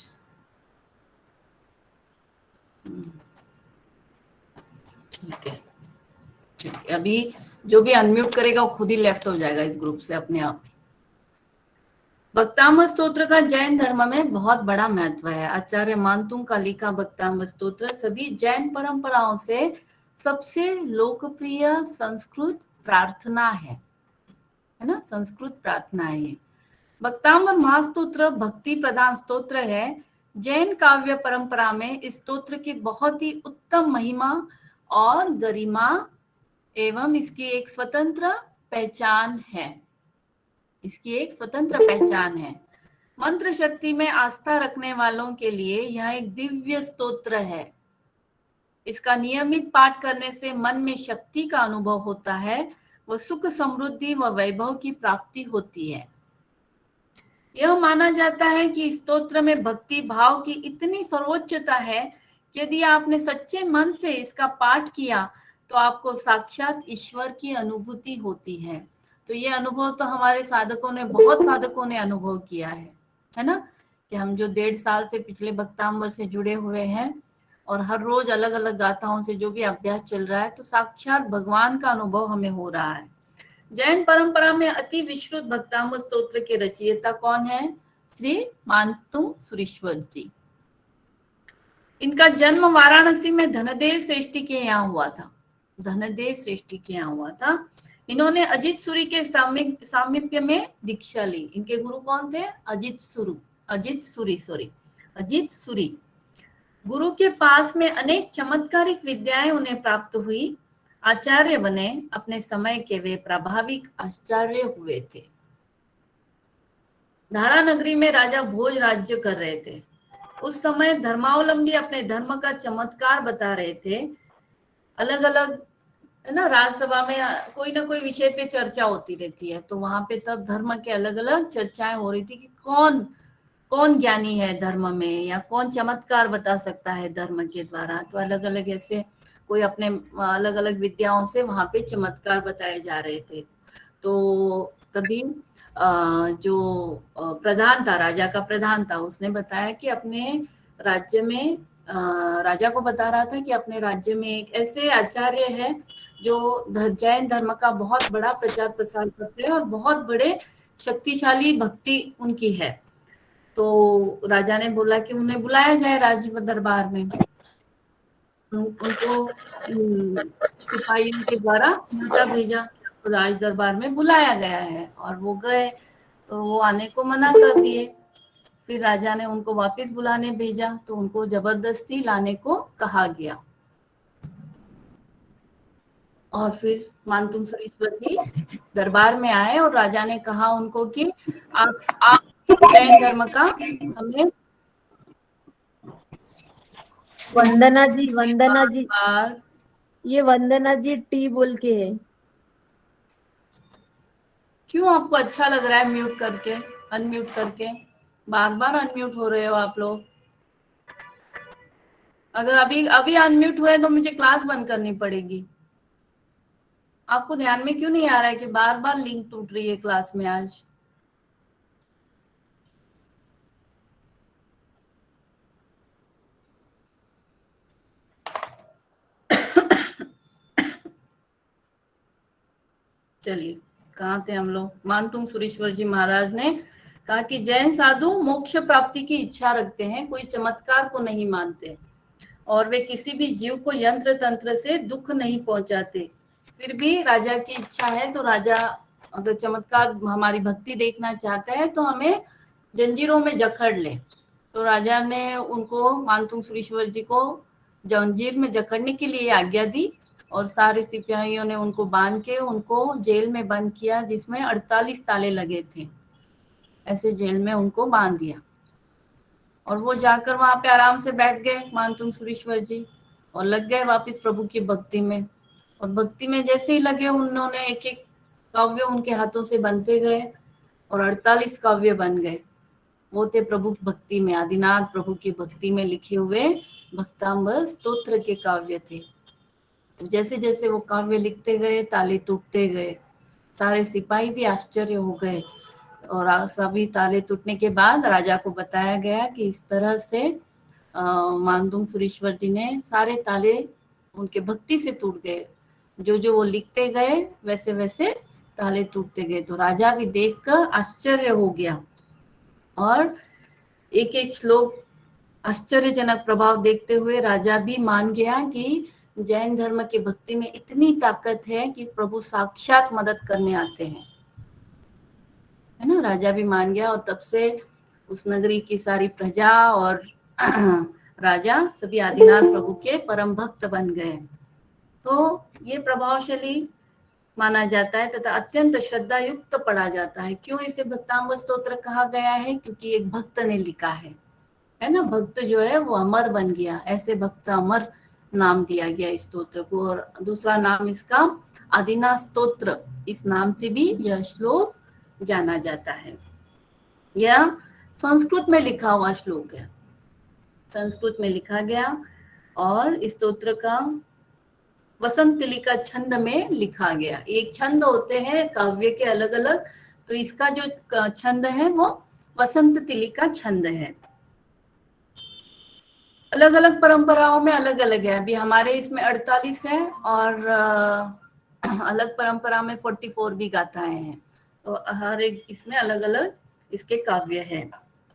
ठीक है, ठीक है। अभी जो भी अनम्यूट करेगा वो खुद ही लेफ्ट हो जाएगा इस ग्रुप से अपने आप। भक्तांबर स्तोत्र का जैन धर्म में बहुत बड़ा महत्व है। आचार्य मानतुंग का लिखा भक्तांबर स्तोत्र सभी जैन परंपराओं से सबसे लोकप्रिय संस्कृत प्रार्थना है ना, संस्कृत प्रार्थना है ये। भक्तांबर महास्तोत्र भक्ति प्रधान स्तोत्र है। जैन काव्य परंपरा में इस स्तोत्र की बहुत ही उत्तम महिमा और गरिमा एवं इसकी एक स्वतंत्र पहचान है। इसकी एक स्वतंत्र पहचान है। मंत्र शक्ति में आस्था रखने वालों के लिए यह एक दिव्य स्तोत्र है। इसका नियमित पाठ करने से मन में शक्ति का अनुभव होता है व सुख समृद्धि व वैभव की प्राप्ति होती है। यह माना जाता है कि इस स्तोत्र में भक्ति भाव की इतनी सर्वोच्चता है कि यदि आपने सच्चे मन से इसका पाठ किया तो आपको साक्षात ईश्वर की अनुभूति होती है। तो ये अनुभव तो हमारे साधकों ने, बहुत साधकों ने अनुभव किया है ना, कि हम जो 1.5 साल से पिछले भक्तांबर से जुड़े हुए हैं और हर रोज अलग अलग गाथाओं से जो भी अभ्यास चल रहा है, तो साक्षात भगवान का अनुभव हमें हो रहा है। जैन परंपरा में अति विश्रुत भक्तांबर स्तोत्र के रचयिता कौन है? श्री मानतुंग सुरीश्वर जी। इनका जन्म वाराणसी में धनदेव श्रेष्ठी के यहाँ हुआ था। धनदेव श्रेष्ठी के यहाँ हुआ था। इन्होंने अजित सूरी के सामीप्य में दीक्षा ली। इनके गुरु कौन थे? अजित सूरी। गुरु के पास में अनेक चमत्कारिक विद्याएं उन्हें प्राप्त हुई। आचार्य बने। अपने समय के वे प्रभाविक आचार्य हुए थे। धारा नगरी में राजा भोज राज्य कर रहे थे। उस समय धर्मावलंबी अपने धर्म का चमत्कार बता रहे थे। अलग अलग है ना, राज्यसभा में कोई ना कोई विषय पे चर्चा होती रहती है, तो वहां पे तब धर्म के अलग अलग चर्चाएं हो रही थी कि कौन ज्ञानी है धर्म में, या कौन चमत्कार बता सकता है धर्म के द्वारा। तो अलग अलग ऐसे कोई अपने अलग अलग विद्याओं से वहां पे चमत्कार बताए जा रहे थे। तो तभी जो प्रधान था, राजा का प्रधान था, उसने बताया कि अपने राज्य में राजा को बता रहा था कि अपने राज्य में एक ऐसे आचार्य है जो जैन धर्म का बहुत बड़ा प्रचार प्रसार करते हैं और बहुत बड़े शक्तिशाली भक्ति उनकी है। तो राजा ने बोला कि उन्हें बुलाया जाए राज दरबार में। उनको सिपाहियों के द्वारा न्योता भेजा, तो राज दरबार में बुलाया गया है और वो गए, तो वो आने को मना कर दिए। फिर राजा ने उनको वापस बुलाने भेजा, तो उनको जबरदस्ती लाने को कहा गया। और फिर मानतुंग सुरीश्वर जी दरबार में आए और राजा ने कहा उनको कि आप जैन धर्म का हमें वंदना जी ये वंदना जी टी बोल के है। क्यों आपको अच्छा लग रहा है म्यूट करके, अनम्यूट करके? बार बार अनम्यूट हो रहे हो आप लोग। अगर अभी अभी अनम्यूट हुए तो मुझे क्लास बंद करनी पड़ेगी। आपको ध्यान में क्यों नहीं आ रहा है कि बार बार लिंक टूट रही है क्लास में आज? चलिए, कहाँ थे हम लोग? मानतुंग सुरेश्वर जी महाराज ने कहा कि जैन साधु मोक्ष प्राप्ति की इच्छा रखते हैं, कोई चमत्कार को नहीं मानते और वे किसी भी जीव को यंत्र तंत्र से दुख नहीं पहुंचाते। फिर भी राजा की इच्छा है तो राजा अगर चमत्कार हमारी भक्ति देखना चाहता है तो हमें जंजीरों में जकड़ ले। तो राजा ने उनको, मानतुंग सुरेश्वर जी को जंजीर में जकड़ने के लिए आज्ञा दी और सारे सिपाहियों ने उनको बांध के उनको जेल में बंद किया, जिसमें 48 ताले लगे थे। ऐसे जेल में उनको बांध दिया और वो जाकर वहां पे आराम से बैठ गए मानतुंग सुरेश्वर जी और लग गए वापस प्रभु की भक्ति में। और भक्ति में जैसे ही लगे, उन्होंने एक एक काव्य उनके हाथों से बनते गए और 48 काव्य बन गए। वो थे प्रभु की भक्ति में, आदिनाथ प्रभु की भक्ति में लिखे हुए भक्तांबर स्तोत्र के काव्य थे। तो जैसे जैसे वो काव्य लिखते गए, ताले टूटते गए। सारे सिपाही भी आश्चर्य हो गए और सभी ताले टूटने के बाद राजा को बताया गया कि इस तरह से मानतुंग सुरेश्वर जी ने सारे ताले उनके भक्ति से टूट गए। जो जो वो लिखते गए वैसे वैसे ताले टूटते गए। तो राजा भी देखकर आश्चर्य हो गया और एक एक श्लोक आश्चर्यजनक प्रभाव देखते हुए राजा भी मान गया कि जैन धर्म की भक्ति में इतनी ताकत है कि प्रभु साक्षात मदद करने आते हैं, है ना। राजा भी मान गया और तब से उस नगरी की सारी प्रजा और राजा सभी आदिनाथ प्रभु के परम भक्त बन गए। तो ये प्रभावशाली माना जाता है तथा अत्यंत श्रद्धा युक्त पढ़ा जाता है। क्यों इसे भक्तांबर स्तोत्र कहा गया है? क्योंकि एक भक्त ने लिखा है ना। भक्त जो है वो अमर बन गया, ऐसे भक्त अमर नाम दिया गया इस स्तोत्र को। और दूसरा नाम इसका आदिनाथ स्तोत्र, इस नाम से भी यह श्लोक जाना जाता है। यह संस्कृत में लिखा हुआ श्लोक है, संस्कृत में लिखा गया और इस स्तोत्र का वसंत तिलिका छंद में लिखा गया। एक छंद होते हैं काव्य के अलग अलग, तो इसका जो छंद है वो वसंत तिलिका छंद है। अलग अलग परंपराओं में अलग अलग है। अभी हमारे इसमें 48 है और अलग परंपरा में 44 भी गाथाएं हैं। तो हर एक इसमें अलग अलग इसके काव्य है।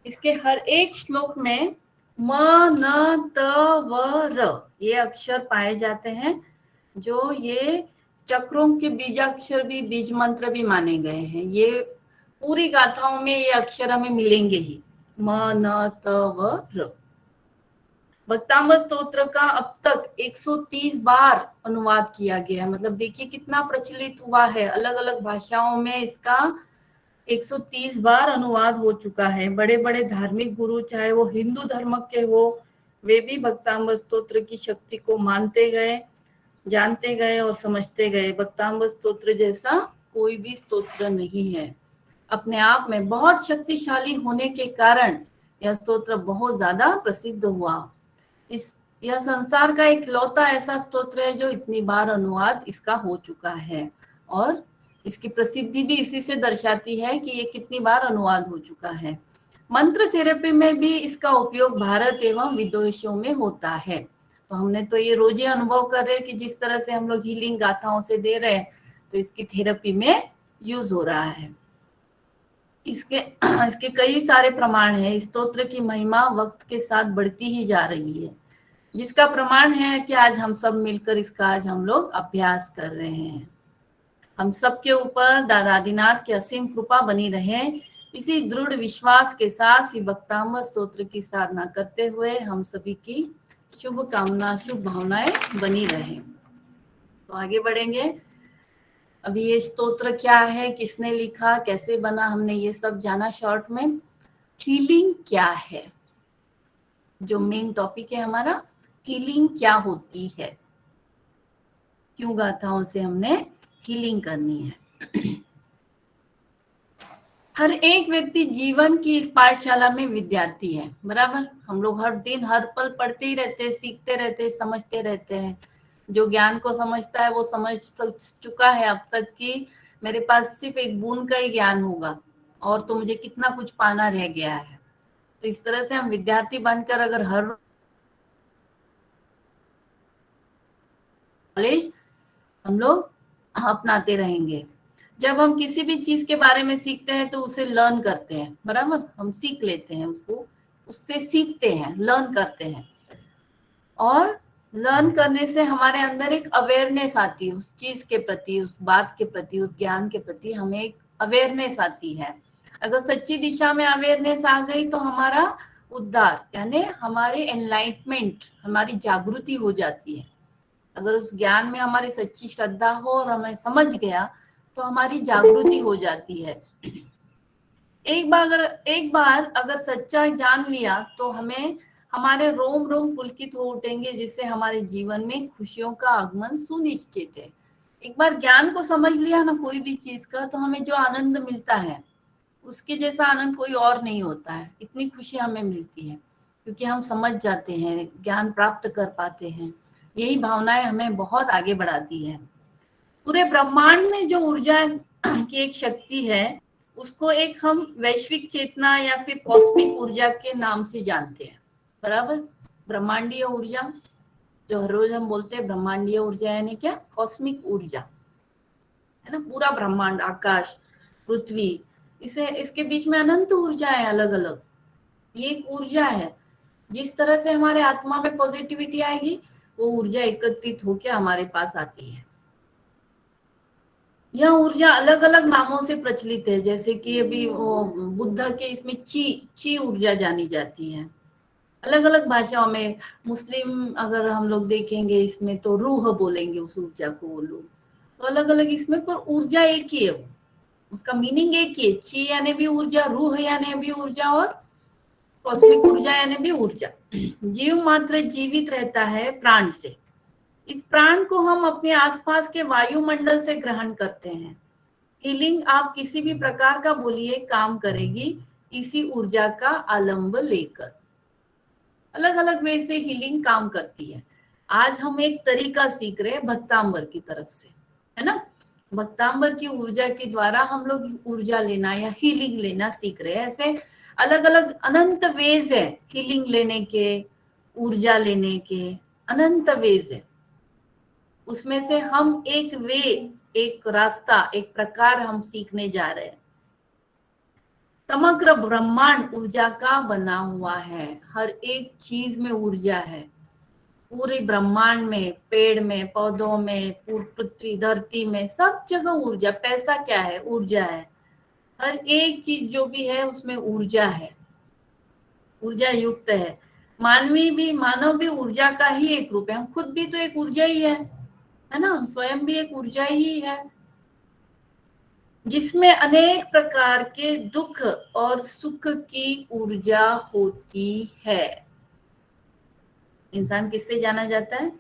इसके हर एक श्लोक में म न त व र ये अक्षर पाए जाते हैं, जो ये चक्रों के बीजाक्षर भी, बीज मंत्र भी माने गए हैं। ये पूरी गाथाओं में ये अक्षर हमें मिलेंगे ही, म न त व र। भक्तांबर स्तोत्र का अब तक 130 बार अनुवाद किया गया है। मतलब देखिए कितना प्रचलित हुआ है, अलग अलग भाषाओं में इसका 130 बार अनुवाद हो चुका है। बड़े बड़े धार्मिक गुरु, चाहे वो हिंदू धर्म के हो, वे भी भक्तांबर स्तोत्र की शक्ति को मानते गए, जानते गए और समझते गए। भक्तांबर स्तोत्र जैसा कोई भी स्तोत्र नहीं है। अपने आप में बहुत शक्तिशाली होने के कारण यह स्तोत्र बहुत ज्यादा प्रसिद्ध हुआ। यह संसार का एक लौता ऐसा स्तोत्र है जो इतनी बार अनुवाद इसका हो चुका है और इसकी प्रसिद्धि भी इसी से दर्शाती है कि ये कितनी बार अनुवाद हो चुका है। मंत्र थेरेपी में भी इसका उपयोग भारत एवं विदेशों में होता है। तो हमने तो ये रोज ही अनुभव कर रहे हैं कि जिस तरह से हम लोग हीलिंग गाथाओं से दे रहे हैं, तो इसकी थेरेपी में यूज हो रहा है। इसके कई सारे प्रमाण हैं। इस स्तोत्र की महिमा वक्त के साथ बढ़ती ही जा रही है, जिसका प्रमाण है कि आज हम सब मिलकर इसका आज हम लोग अभ्यास कर रहे हैं। हम सब के ऊपर दादा आदिनाथ की असीम कृपा बनी रहे, इसी दृढ़ विश्वास के साथ श्री भक्तांबर स्तोत्र की साधना करते हुए हम सभी की शुभ कामना, शुभ भावनाएं बनी रहे। तो आगे बढ़ेंगे। अभी ये स्तोत्र क्या है, किसने लिखा, कैसे बना, हमने ये सब जाना शॉर्ट में। हीलिंग क्या है, जो मेन टॉपिक है हमारा, हीलिंग क्या होती है, क्यों गाथाओं से हमने हीलिंग करनी है। हर एक व्यक्ति जीवन की इस पाठशाला में विद्यार्थी है, बराबर। हम लोग हर दिन हर पल पढ़ते ही रहते हैं, सीखते रहते हैं, समझते रहते हैं। जो ज्ञान को समझता है वो समझ चुका है अब तक कि मेरे पास सिर्फ एक बूंद का ही ज्ञान होगा और तो मुझे कितना कुछ पाना रह गया है। तो इस तरह से हम विद्यार्थी बनकर अगर हर नॉलेज हम लोग अपनाते रहेंगे। जब हम किसी भी चीज के बारे में सीखते हैं तो उसे लर्न करते हैं, बराबर। हम सीख लेते हैं उसको, उससे सीखते हैं, लर्न करते हैं। और लर्न करने से हमारे अंदर एक अवेयरनेस आती है उस चीज के प्रति, उस बात के प्रति, उस ज्ञान के प्रति हमें एक अवेयरनेस आती है। अगर सच्ची दिशा में अवेयरनेस आ गई तो हमारा उद्धार यानी हमारी एनलाइटमेंट, हमारी जागृति हो जाती है। अगर उस ज्ञान में हमारी सच्ची श्रद्धा हो और हमें समझ गया तो हमारी जागृति हो जाती है। एक बार अगर सच्चाई जान लिया तो हमें हमारे रोम रोम पुलकित हो उठेंगे, जिससे हमारे जीवन में खुशियों का आगमन सुनिश्चित है। एक बार ज्ञान को समझ लिया ना कोई भी चीज का, तो हमें जो आनंद मिलता है उसके जैसा आनंद कोई और नहीं होता है। इतनी खुशी हमें मिलती है क्योंकि हम समझ जाते हैं, ज्ञान प्राप्त कर पाते हैं। यही भावनाएं हमें बहुत आगे बढ़ाती है। पूरे ब्रह्मांड में जो ऊर्जा की एक शक्ति है उसको एक हम वैश्विक चेतना या फिर कॉस्मिक ऊर्जा के नाम से जानते हैं, बराबर। ब्रह्मांडीय ऊर्जा जो हर रोज हम बोलते हैं, ब्रह्मांडीय ऊर्जा यानी क्या? कॉस्मिक ऊर्जा है ना। पूरा ब्रह्मांड, आकाश, पृथ्वी, इसके बीच में अनंत ऊर्जा है अलग अलग। ये एक ऊर्जा है। जिस तरह से हमारे आत्मा में पॉजिटिविटी आएगी वो ऊर्जा एकत्रित होकर हमारे पास आती है। यह ऊर्जा अलग अलग नामों से प्रचलित है, जैसे कि अभी वो बुद्ध के इसमें ची ऊर्जा जानी जाती है। अलग अलग भाषाओं में, मुस्लिम अगर हम लोग देखेंगे इसमें तो रूह बोलेंगे उस ऊर्जा को वो लोग। तो अलग अलग इसमें, पर ऊर्जा एक ही है, उसका मीनिंग एक ही है। ची यानी भी ऊर्जा, रूह यानी भी ऊर्जा और कॉस्मिक ऊर्जा यानी भी ऊर्जा। जीव मात्र जीवित रहता है प्राण से। इस प्राण को हम अपने आसपास के वायुमंडल से ग्रहण करते हैं। हीलिंग आप किसी भी प्रकार का बोलिए काम करेगी इसी ऊर्जा का आलंब लेकर। अलग अलग वे से हीलिंग काम करती है। आज हम एक तरीका सीख रहे हैं भक्तांबर की तरफ से, है ना। भक्तांबर की ऊर्जा के द्वारा हम लोग ऊर्जा लेना या हीलिंग लेना सीख रहे हैं। ऐसे अलग अलग अनंत वेज है हीलिंग लेने के, ऊर्जा लेने के, अनंत वेज है। उसमें से हम एक रास्ता, एक प्रकार हम सीखने जा रहे हैं। समग्र ब्रह्मांड ऊर्जा का बना हुआ है। हर एक चीज में ऊर्जा है। पूरे ब्रह्मांड में, पेड़ में, पौधों में, पृथ्वी, धरती में, सब जगह ऊर्जा। पैसा क्या है? ऊर्जा है। हर एक चीज जो भी है उसमें ऊर्जा है, ऊर्जा युक्त है। मानव भी ऊर्जा का ही एक रूप है। हम खुद भी तो एक ऊर्जा ही है ना। हम स्वयं भी एक ऊर्जा ही है जिसमें अनेक प्रकार के दुख और सुख की ऊर्जा होती है। इंसान किससे जाना जाता है?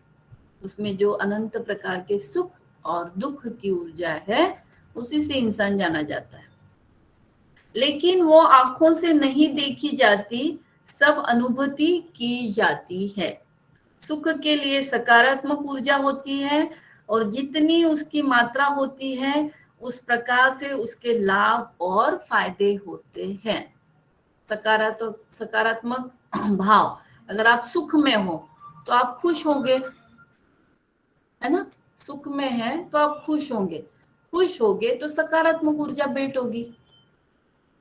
उसमें जो अनंत प्रकार के सुख और दुख की ऊर्जा है उसी से इंसान जाना जाता है। लेकिन वो आंखों से नहीं देखी जाती, सब अनुभूति की जाती है। सुख के लिए सकारात्मक ऊर्जा होती है और जितनी उसकी मात्रा होती है उस प्रकार से उसके लाभ और फायदे होते हैं। सकारात्मक भाव, अगर आप सुख में हो तो आप खुश होंगे, है ना। सुख में है तो आप खुश होंगे तो सकारात्मक ऊर्जा बेट होगी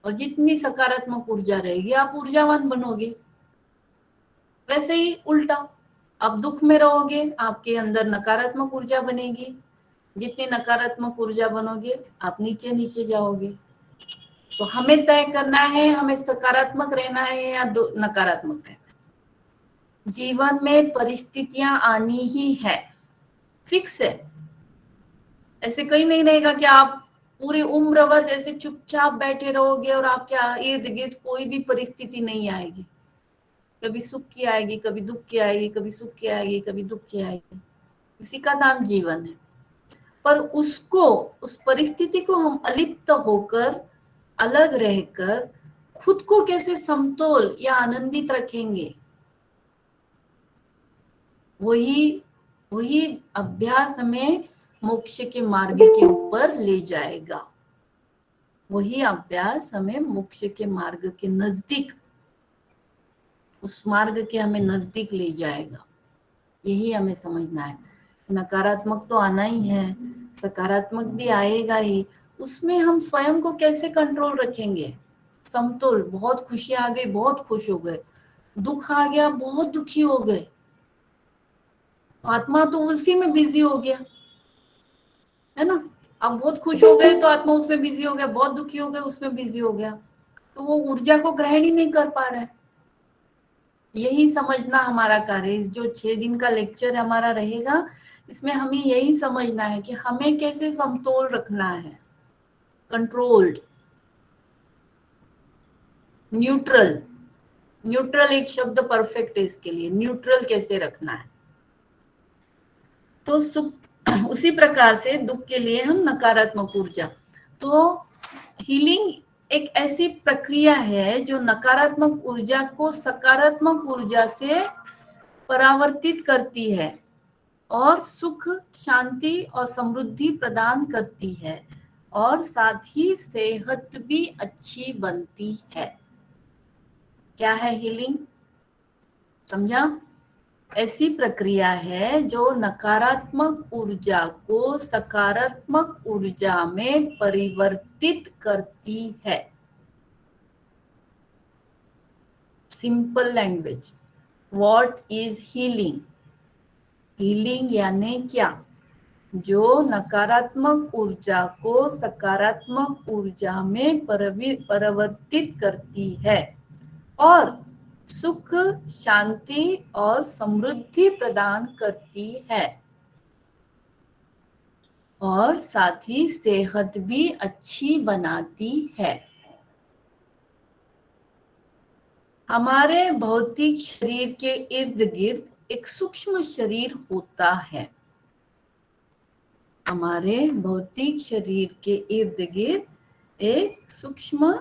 और जितनी सकारात्मक ऊर्जा रहेगी आप ऊर्जावान बनोगे। वैसे ही उल्टा, आप दुख में रहोगे आपके अंदर नकारात्मक ऊर्जा बनेगी। जितनी नकारात्मक ऊर्जा बनोगे आप नीचे नीचे जाओगे। तो हमें तय करना है हमें सकारात्मक रहना है या नकारात्मक रहना है। जीवन में परिस्थितियां आनी ही है, फिक्स है। ऐसे कहीं नहीं रहेगा कि आप पूरी उम्र भर ऐसे चुपचाप बैठे रहोगे और आपके इर्द गिर्द कोई भी परिस्थिति नहीं आएगी। कभी सुख की आएगी, कभी दुख की आएगी, कभी सुख की आएगी, कभी दुख की आएगी। इसी का नाम जीवन है। पर उस परिस्थिति को हम अलिप्त होकर अलग रहकर खुद को कैसे समतोल या आनंदित रखेंगे, वही वही अभ्यास हमें मोक्ष के मार्ग के ऊपर ले जाएगा। वही अभ्यास हमें मोक्ष के मार्ग के नजदीक, उस मार्ग के हमें नजदीक ले जाएगा। यही हमें समझना है। नकारात्मक तो आना ही है, सकारात्मक भी आएगा ही। उसमें हम स्वयं को कैसे कंट्रोल रखेंगे, समतोल। बहुत खुशी आ गई, बहुत खुश हो गए, दुख आ गया, बहुत दुखी हो गए, आत्मा तो उसी में बिजी हो गया, है ना। अब बहुत खुश हो गए तो आत्मा उसमें बिजी हो गया, बहुत दुखी हो गए उसमें बिजी हो गया, तो वो ऊर्जा को ग्रहण ही नहीं कर पा रहा है। यही समझना हमारा कार्य। इस जो 6 दिन का लेक्चर हमारा रहेगा, इसमें हमें यही समझना है कि हमें कैसे समतोल रखना है, कंट्रोल्ड, न्यूट्रल। न्यूट्रल एक शब्द परफेक्ट है इसके लिए, न्यूट्रल कैसे रखना है। तो सुख, उसी प्रकार से दुख के लिए हम नकारात्मक ऊर्जा। तो हीलिंग एक ऐसी प्रक्रिया है जो नकारात्मक ऊर्जा को सकारात्मक ऊर्जा से परावर्तित करती है और सुख, शांति और समृद्धि प्रदान करती है, और साथ ही सेहत भी अच्छी बनती है। क्या है हीलिंग? समझा? ऐसी प्रक्रिया है जो नकारात्मक ऊर्जा को सकारात्मक ऊर्जा में परिवर्तित करती है। Simple language, what is healing? Healing यानी क्या? जो नकारात्मक ऊर्जा को सकारात्मक ऊर्जा में परिवर्तित करती है और सुख, शांति और समृद्धि प्रदान करती है, और साथ ही सेहत भी अच्छी बनाती है। हमारे भौतिक शरीर के इर्द गिर्द एक सूक्ष्म शरीर होता है। हमारे भौतिक शरीर के इर्द गिर्द एक सूक्ष्म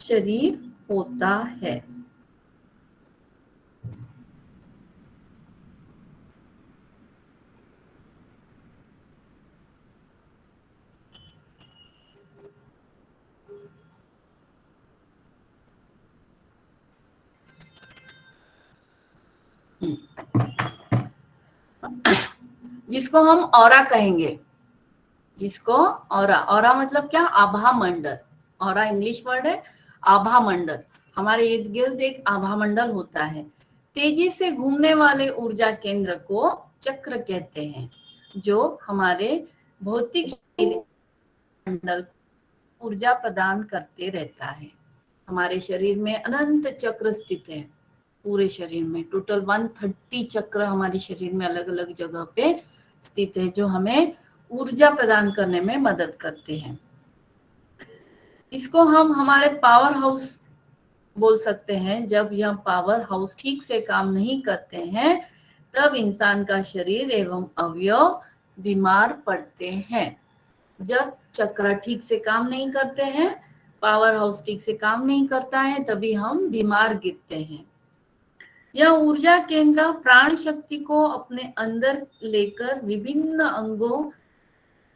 शरीर होता है। जिसको हम ऑरा कहेंगे, जिसको ऑरा, ऑरा मतलब क्या? आभा मंडल। ऑरा इंग्लिश वर्ड है, आभा मंडल। हमारे इर्द गिर्द एक आभा मंडल होता है। तेजी से घूमने वाले ऊर्जा केंद्र को चक्र कहते हैं, जो हमारे भौतिक मंडल को ऊर्जा प्रदान करते रहता है। हमारे शरीर में अनंत चक्र स्थित है। पूरे शरीर में टोटल 130 चक्र हमारे शरीर में अलग अलग जगह पे स्थित है, जो हमें ऊर्जा प्रदान करने में मदद करते हैं। इसको हम हमारे पावर हाउस बोल सकते हैं। जब यह पावर हाउस ठीक से काम नहीं करते हैं, तब इंसान का शरीर एवं अवयव बीमार पड़ते हैं। जब चक्र ठीक से काम नहीं करते हैं, पावर हाउस ठीक से काम नहीं करता है, तभी हम बीमार गिरते हैं। यह ऊर्जा केंद्र प्राण शक्ति को अपने अंदर लेकर विभिन्न अंगों,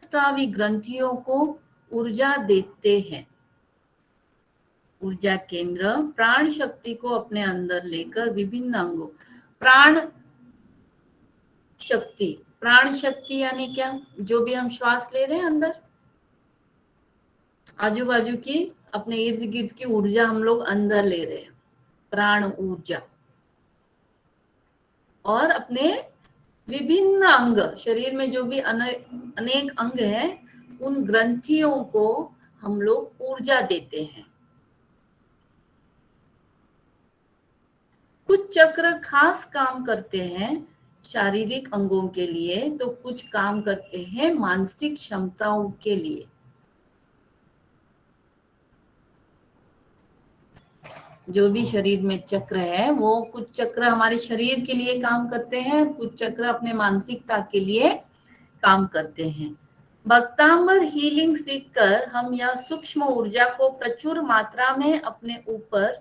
स्रावी ग्रंथियों को ऊर्जा देते हैं। ऊर्जा केंद्र प्राण शक्ति को अपने अंदर लेकर विभिन्न अंगों, प्राण शक्ति, प्राण शक्ति यानी क्या? जो भी हम श्वास ले रहे हैं अंदर, आजू बाजू की, अपने इर्द गिर्द की ऊर्जा हम लोग अंदर ले रहे हैं, प्राण ऊर्जा। और अपने विभिन्न अंग, शरीर में जो भी अनेक अंग हैं, उन ग्रंथियों को हम लोग ऊर्जा देते हैं। कुछ चक्र खास काम करते हैं शारीरिक अंगों के लिए, तो कुछ काम करते हैं मानसिक क्षमताओं के लिए। जो भी शरीर में चक्र है, वो कुछ चक्र हमारे शरीर के लिए काम करते हैं, कुछ चक्र अपने मानसिकता के लिए काम करते हैं। भक्तांबर हीलिंग सीखकर हम यह सूक्ष्म ऊर्जा को प्रचुर मात्रा में अपने ऊपर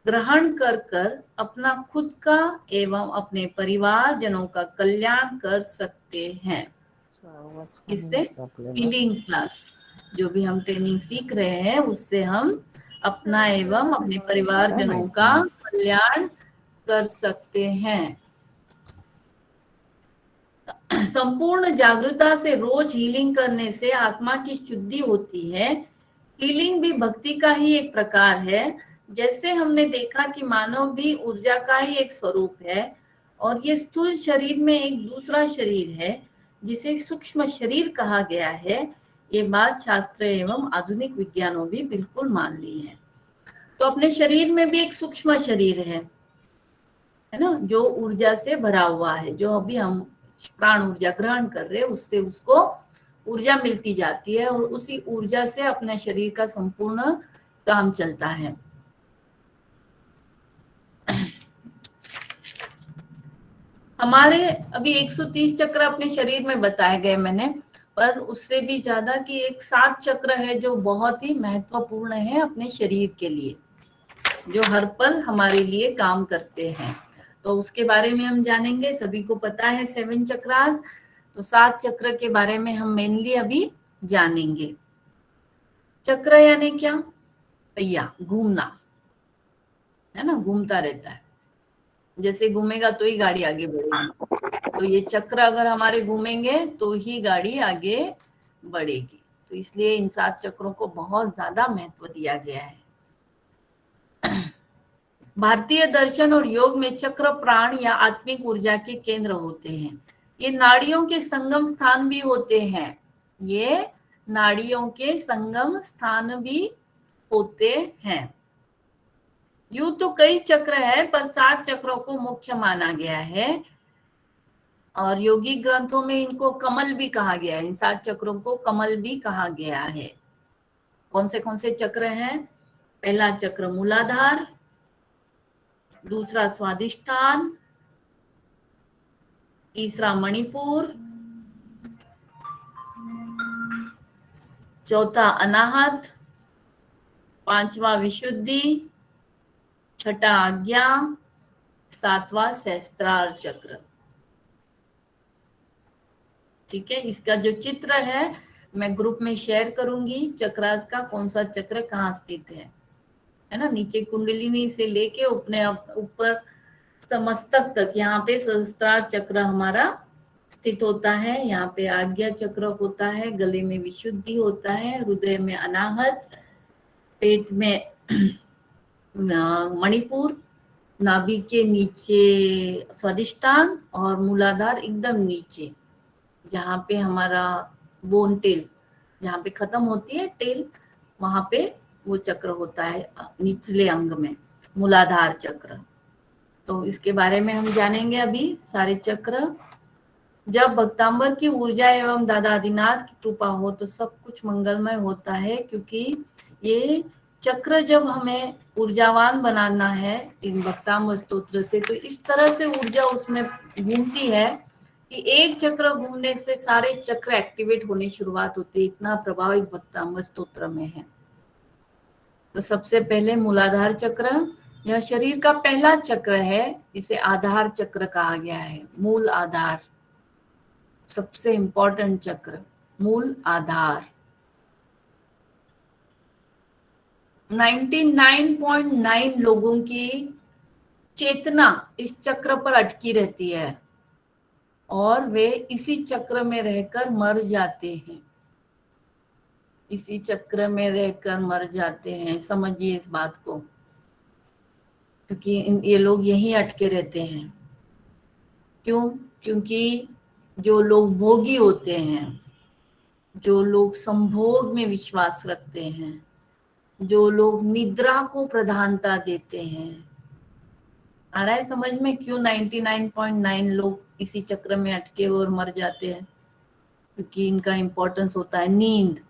ग्रहण कर कर अपना खुद का एवं अपने परिवारजनों का कल्याण कर सकते हैं। इससे हीलिंग क्लास जो भी हम ट्रेनिंग सीख रहे हैं उससे हम अपना एवं अपने परिवारजनों का कल्याण कर सकते हैं। संपूर्ण जागरूकता से रोज हीलिंग करने से आत्मा की शुद्धि होती है। हीलिंग भी भक्ति का ही एक प्रकार है। जैसे हमने देखा कि मानव भी ऊर्जा का ही एक स्वरूप है और ये स्थूल शरीर में एक दूसरा शरीर है जिसे सूक्ष्म शरीर कहा गया है। ये बात शास्त्र एवं आधुनिक विज्ञानों भी बिल्कुल मान ली है। तो अपने शरीर में भी एक सूक्ष्म शरीर है ना, जो ऊर्जा से भरा हुआ है। जो अभी हम प्राण ऊर्जा ग्रहण कर रहे हैं उससे उसको ऊर्जा मिलती जाती है और उसी ऊर्जा से अपने शरीर का संपूर्ण काम चलता है। हमारे अभी 130 चक्र अपने शरीर में बताए गए मैंने, पर उससे भी ज्यादा कि एक 7 चक्र है जो बहुत ही महत्वपूर्ण है अपने शरीर के लिए, जो हर पल हमारे लिए काम करते हैं। तो उसके बारे में हम जानेंगे। सभी को पता है 7 चक्रास, तो 7 चक्र के बारे में हम मेनली अभी जानेंगे। चक्र यानी क्या? पहिया, घूमना है ना, घूमता रहता है। जैसे घूमेगा तो ही गाड़ी आगे बढ़ेगी। तो ये चक्र अगर हमारे घूमेंगे तो ही गाड़ी आगे बढ़ेगी। तो इसलिए इन 7 चक्रों को बहुत ज्यादा महत्व दिया गया है। भारतीय दर्शन और योग में चक्र प्राण या आत्मिक ऊर्जा के केंद्र होते हैं। ये नाड़ियों के संगम स्थान भी होते हैं। ये नाड़ियों के संगम स्थान भी होते हैं। यूं तो कई चक्र है, पर 7 चक्रों को मुख्य माना गया है और योगी ग्रंथों में इनको कमल भी कहा गया है। इन 7 चक्रों को कमल भी कहा गया है। कौन से चक्र हैं? पहला चक्र मूलाधार, दूसरा स्वादिष्ठान, तीसरा मणिपुर, चौथा अनाहत, पांचवा विशुद्धि, छठा आज्ञा, सातवां सहस्त्रार चक्र। ठीक है, इसका जो चित्र है मैं ग्रुप में शेयर करूंगी। चक्रास का कौन सा चक्र कहाँ स्थित है ना। नीचे कुंडलिनी से लेके अपने ऊपर मस्तक तक यहाँ पे सहस्त्रार चक्र हमारा स्थित होता है। यहाँ पे आज्ञा चक्र होता है, गले में विशुद्धि होता है, हृदय में अनाहत, पेट में मणिपुर, नाभि के नीचे स्वादिष्ठान और मूलाधार एकदम नीचे जहाँ पे हमारा बोन टेल, जहाँ पे खत्म होती है टेल, वहां पे वो चक्र होता है निचले अंग में, मूलाधार चक्र। तो इसके बारे में हम जानेंगे अभी सारे चक्र। जब भक्तांबर की ऊर्जा एवं दादा आदिनाथ की कृपा हो तो सब कुछ मंगलमय होता है, क्योंकि ये चक्र जब हमें ऊर्जावान बनाना है इन भक्तांबर स्तोत्र से, तो इस तरह से ऊर्जा उसमें घूमती है कि एक चक्र घूमने से सारे चक्र एक्टिवेट होने शुरुआत होती है। इतना प्रभाव इस भक्तांबर स्तोत्र में है। तो सबसे पहले मूलाधार चक्र, यह शरीर का पहला चक्र है। इसे आधार चक्र कहा गया है। मूल आधार, सबसे इंपॉर्टेंट चक्र, मूल आधार। 99.9 लोगों की चेतना इस चक्र पर अटकी रहती है और वे इसी चक्र में रहकर मर जाते हैं। इसी चक्र में रहकर मर जाते हैं। समझिए इस बात को, क्योंकि ये लोग यहीं अटके रहते हैं। क्यों? क्योंकि जो लोग भोगी होते हैं, जो लोग संभोग में विश्वास रखते हैं, जो लोग निद्रा को प्रधानता देते हैं। आ रहा है समझ में क्यों 99.9 लोग इसी चक्र में अटके और मर जाते हैं? क्योंकि इनका इंपॉर्टेंस होता है नींद,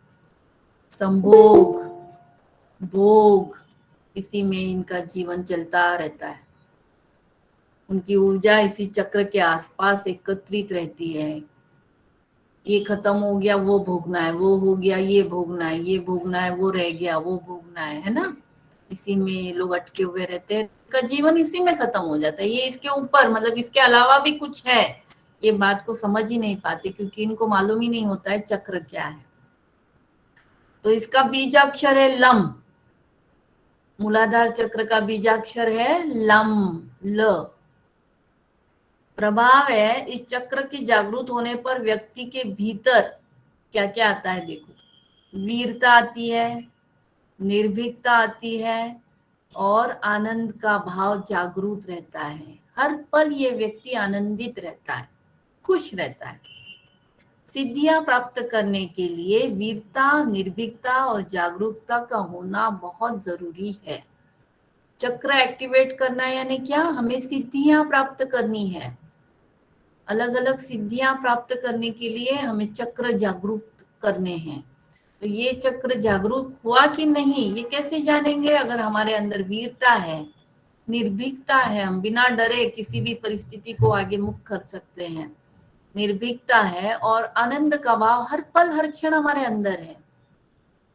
संभोग, भोग, इसी में इनका जीवन चलता रहता है। उनकी ऊर्जा इसी चक्र के आसपास एकत्रित रहती है। ये खत्म हो गया वो भोगना है, वो हो गया ये भोगना है, ये भोगना है, वो रह गया वो भोगना है ना। इसी में लोग अटके हुए रहते हैं, का जीवन इसी में खत्म हो जाता है। ये इसके ऊपर मतलब इसके अलावा भी कुछ है, ये बात को समझ ही नहीं पाते क्योंकि इनको मालूम ही नहीं होता है चक्र क्या है। तो इसका बीजाक्षर है लम, मूलाधार चक्र का बीजाक्षर है लम, ल। प्रभाव है इस चक्र के जागृत होने पर व्यक्ति के भीतर क्या क्या आता है देखो, वीरता आती है, निर्भीकता आती है और आनंद का भाव जागृत रहता है। हर पल ये व्यक्ति आनंदित रहता है, खुश रहता है। सिद्धियां प्राप्त करने के लिए वीरता, निर्भीकता और जागरूकता का होना बहुत जरूरी है। चक्र एक्टिवेट करना यानी क्या, हमें सिद्धियां प्राप्त करनी है। अलग अलग सिद्धियां प्राप्त करने के लिए हमें चक्र जागरूक करने हैं। तो ये चक्र जागरूक हुआ कि नहीं ये कैसे जानेंगे, अगर हमारे अंदर वीरता है, निर्भीकता है, हम बिना डरे किसी भी परिस्थिति को आगे मुख कर सकते हैं, निर्भीकता है और आनंद का भाव हर पल हर क्षण हमारे अंदर है,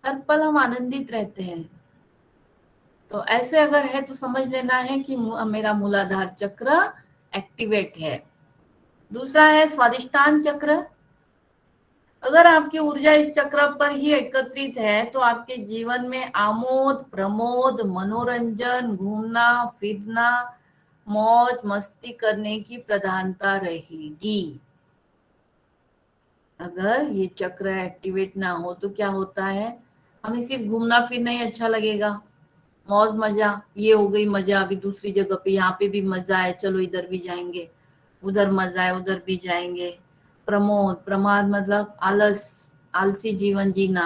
हर पल हम आनंदित रहते हैं। तो ऐसे अगर है तो समझ लेना है कि मेरा मूलाधार चक्र एक्टिवेट है। दूसरा है स्वादिष्टान चक्र। अगर आपकी ऊर्जा इस चक्र पर ही एकत्रित है तो आपके जीवन में आमोद, प्रमोद, मनोरंजन, घूमना फिरना, मौज मस्ती करने की प्रधानता रहेगी। अगर ये चक्र एक्टिवेट ना हो तो क्या होता है, हमें सिर्फ घूमना फिरना ही अच्छा लगेगा, मौज मजा, ये हो गई मजा, अभी दूसरी जगह पे यहाँ पे भी मजा है, चलो इधर भी जाएंगे, उधर मजा है उधर भी जाएंगे। प्रमोद, प्रमाद मतलब आलस, आलसी जीवन जीना,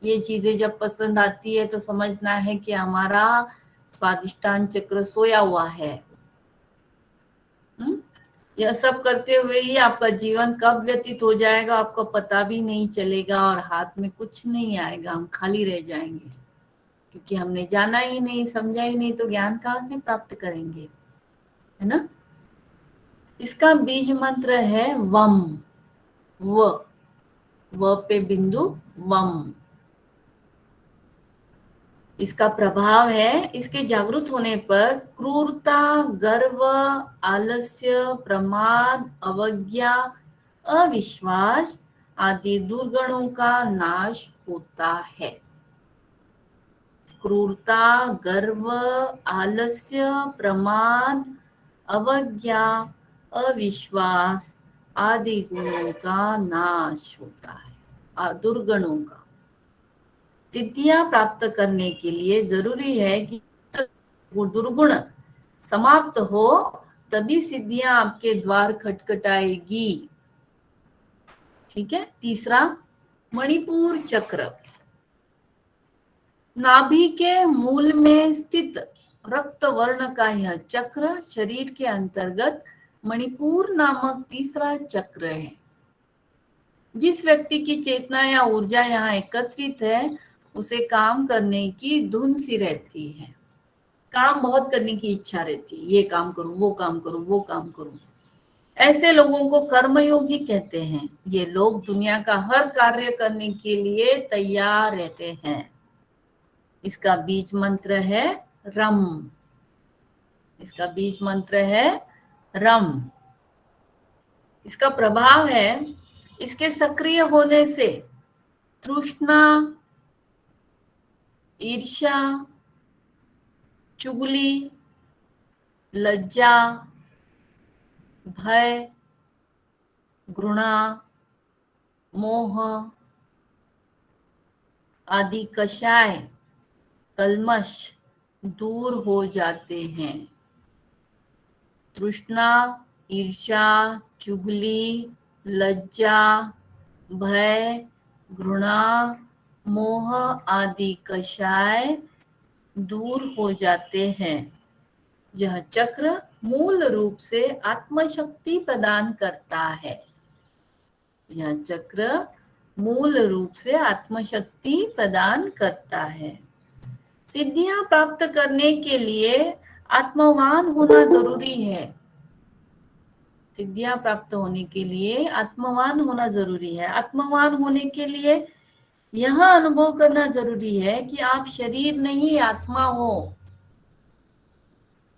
ये चीजें जब पसंद आती है तो समझना है कि हमारा स्वादिष्टान चक्र सोया हुआ है। यह सब करते हुए ही आपका जीवन कब व्यतीत हो जाएगा आपको पता भी नहीं चलेगा और हाथ में कुछ नहीं आएगा, हम खाली रह जाएंगे क्योंकि हमने जाना ही नहीं, समझा ही नहीं, तो ज्ञान कहाँ से प्राप्त करेंगे, है ना। इसका बीज मंत्र है वम, व पे बिंदु वम। इसका प्रभाव है, इसके जागृत होने पर क्रूरता, गर्व, आलस्य, प्रमाद, अवज्ञा, अविश्वास आदि दुर्गुणों का नाश होता है। क्रूरता, गर्व, आलस्य, प्रमाद, अवज्ञा, अविश्वास आदि गुणों का नाश होता है, दुर्गुणों का। सिद्धियां प्राप्त करने के लिए जरूरी है कि दुर्गुण समाप्त हो, तभी सिद्धियां आपके द्वार खटखटाएगी। ठीक है। तीसरा, मणिपुर चक्र। नाभि के मूल में स्थित रक्त वर्ण का यह चक्र शरीर के अंतर्गत मणिपुर नामक तीसरा चक्र है। जिस व्यक्ति की चेतना या ऊर्जा यहाँ एकत्रित है उसे काम करने की धुन सी रहती है, काम बहुत करने की इच्छा रहती है, ये काम करूं, वो काम करूं, वो काम करूं। ऐसे लोगों को कर्मयोगी कहते हैं। ये लोग दुनिया का हर कार्य करने के लिए तैयार रहते हैं। इसका बीज मंत्र है रम, इसका बीज मंत्र है रम। इसका प्रभाव है, इसके सक्रिय होने से तृष्णा, ईर्ष्या, चुगली, लज्जा, भय, घृणा, मोह आदि कषाय, कल्मश दूर हो जाते हैं। तृष्णा, ईर्ष्या, चुगली, लज्जा, भय, घृणा, मोह आदि कषाय दूर हो जाते हैं। यह चक्र मूल रूप से आत्मशक्ति प्रदान करता है। यह चक्र मूल रूप से आत्मशक्ति प्रदान करता है। सिद्धियां प्राप्त करने के लिए आत्मवान होना जरूरी है। सिद्धियां प्राप्त होने के लिए आत्मवान होना जरूरी है। आत्मवान होने के लिए यह अनुभव करना जरूरी है कि आप शरीर नहीं आत्मा हो।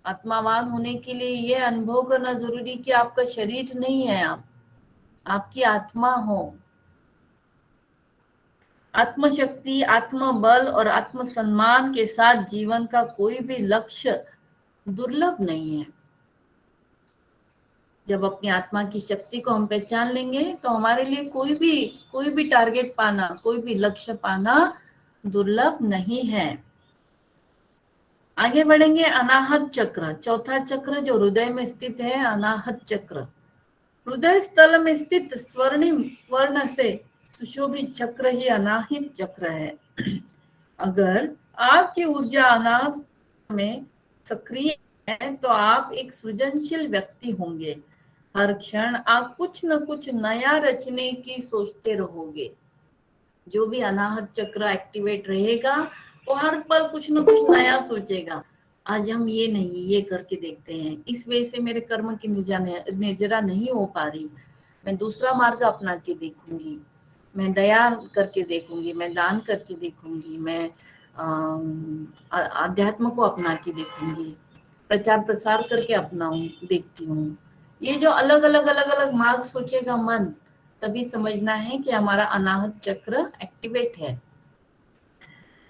आत्मावान होने के लिए यह अनुभव करना जरूरी कि आपका शरीर नहीं है, आपकी आत्मा हो। आत्मशक्ति, आत्मबल और आत्मसम्मान के साथ जीवन का कोई भी लक्ष्य दुर्लभ नहीं है। जब अपनी आत्मा की शक्ति को हम पहचान लेंगे तो हमारे लिए कोई भी टारगेट पाना, कोई भी लक्ष्य पाना दुर्लभ नहीं है। आगे बढ़ेंगे। अनाहत चक्र, चौथा चक्र जो हृदय में स्थित है, अनाहत चक्र। हृदय स्थल में स्थित स्वर्णिम वर्ण से सुशोभित चक्र ही अनाहित चक्र है। अगर आपकी ऊर्जा अनाहत में सक्रिय है तो आप एक सृजनशील व्यक्ति होंगे। हर क्षण आप कुछ न कुछ नया रचने की सोचते रहोगे। जो भी अनाहत चक्र एक्टिवेट रहेगा वो हर पल कुछ न कुछ नया सोचेगा। आज हम ये नहीं, ये करके देखते हैं, इस वजह से मेरे कर्म की निर्जरा नहीं हो पा रही, मैं दूसरा मार्ग अपना के देखूंगी, मैं दया करके देखूंगी, मैं दान करके देखूंगी, मैं आध्यात्म को अपना के देखूंगी, प्रचार प्रसार करके देखती हूँ। ये जो अलग अलग मार्ग सोचेगा मन, तभी समझना है कि हमारा अनाहत चक्र एक्टिवेट है।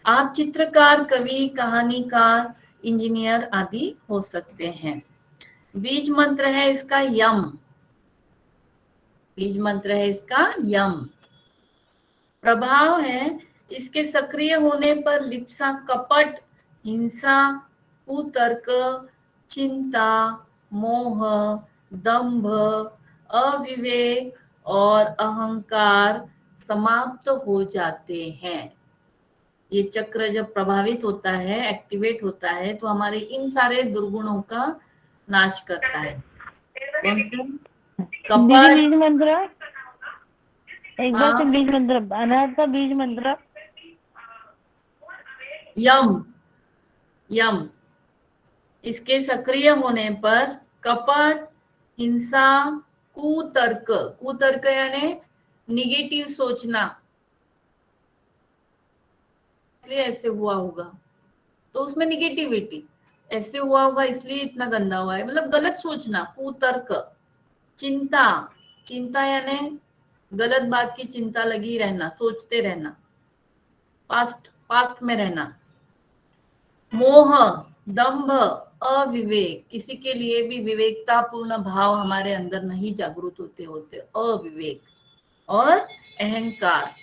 आप चित्रकार, कवि, कहानीकार, इंजीनियर आदि हो सकते हैं। बीज मंत्र है इसका यम। बीज मंत्र है इसका यम। प्रभाव है इसके सक्रिय होने पर लिप्सा, कपट, हिंसा, कुतर्क, चिंता, मोह, दंभ, अविवेक और अहंकार समाप्त हो जाते हैं। ये चक्र जब प्रभावित होता है, एक्टिवेट होता है, तो हमारे इन सारे दुर्गुणों का नाश करता है। कौन से? कपट, बीज मंत्र एक बार से हाँ, बीज मंत्र, अनाहत का बीज मंत्र यम। यम इसके सक्रिय होने पर कपट, हिंसा, कुतर्क, कुतर्क यानी निगेटिव सोचना, इसलिए ऐसे हुआ होगा, तो उसमें निगेटिविटी, ऐसे हुआ होगा इसलिए इतना गंदा हुआ है, मतलब गलत सोचना, कुतर्क। चिंता, चिंता यानी गलत बात की चिंता लगी रहना, सोचते रहना, पास्ट में रहना। मोह, दंभ, अविवेक, किसी के लिए भी विवेकता पूर्ण भाव हमारे अंदर नहीं जागृत होते, अविवेक। और अहंकार,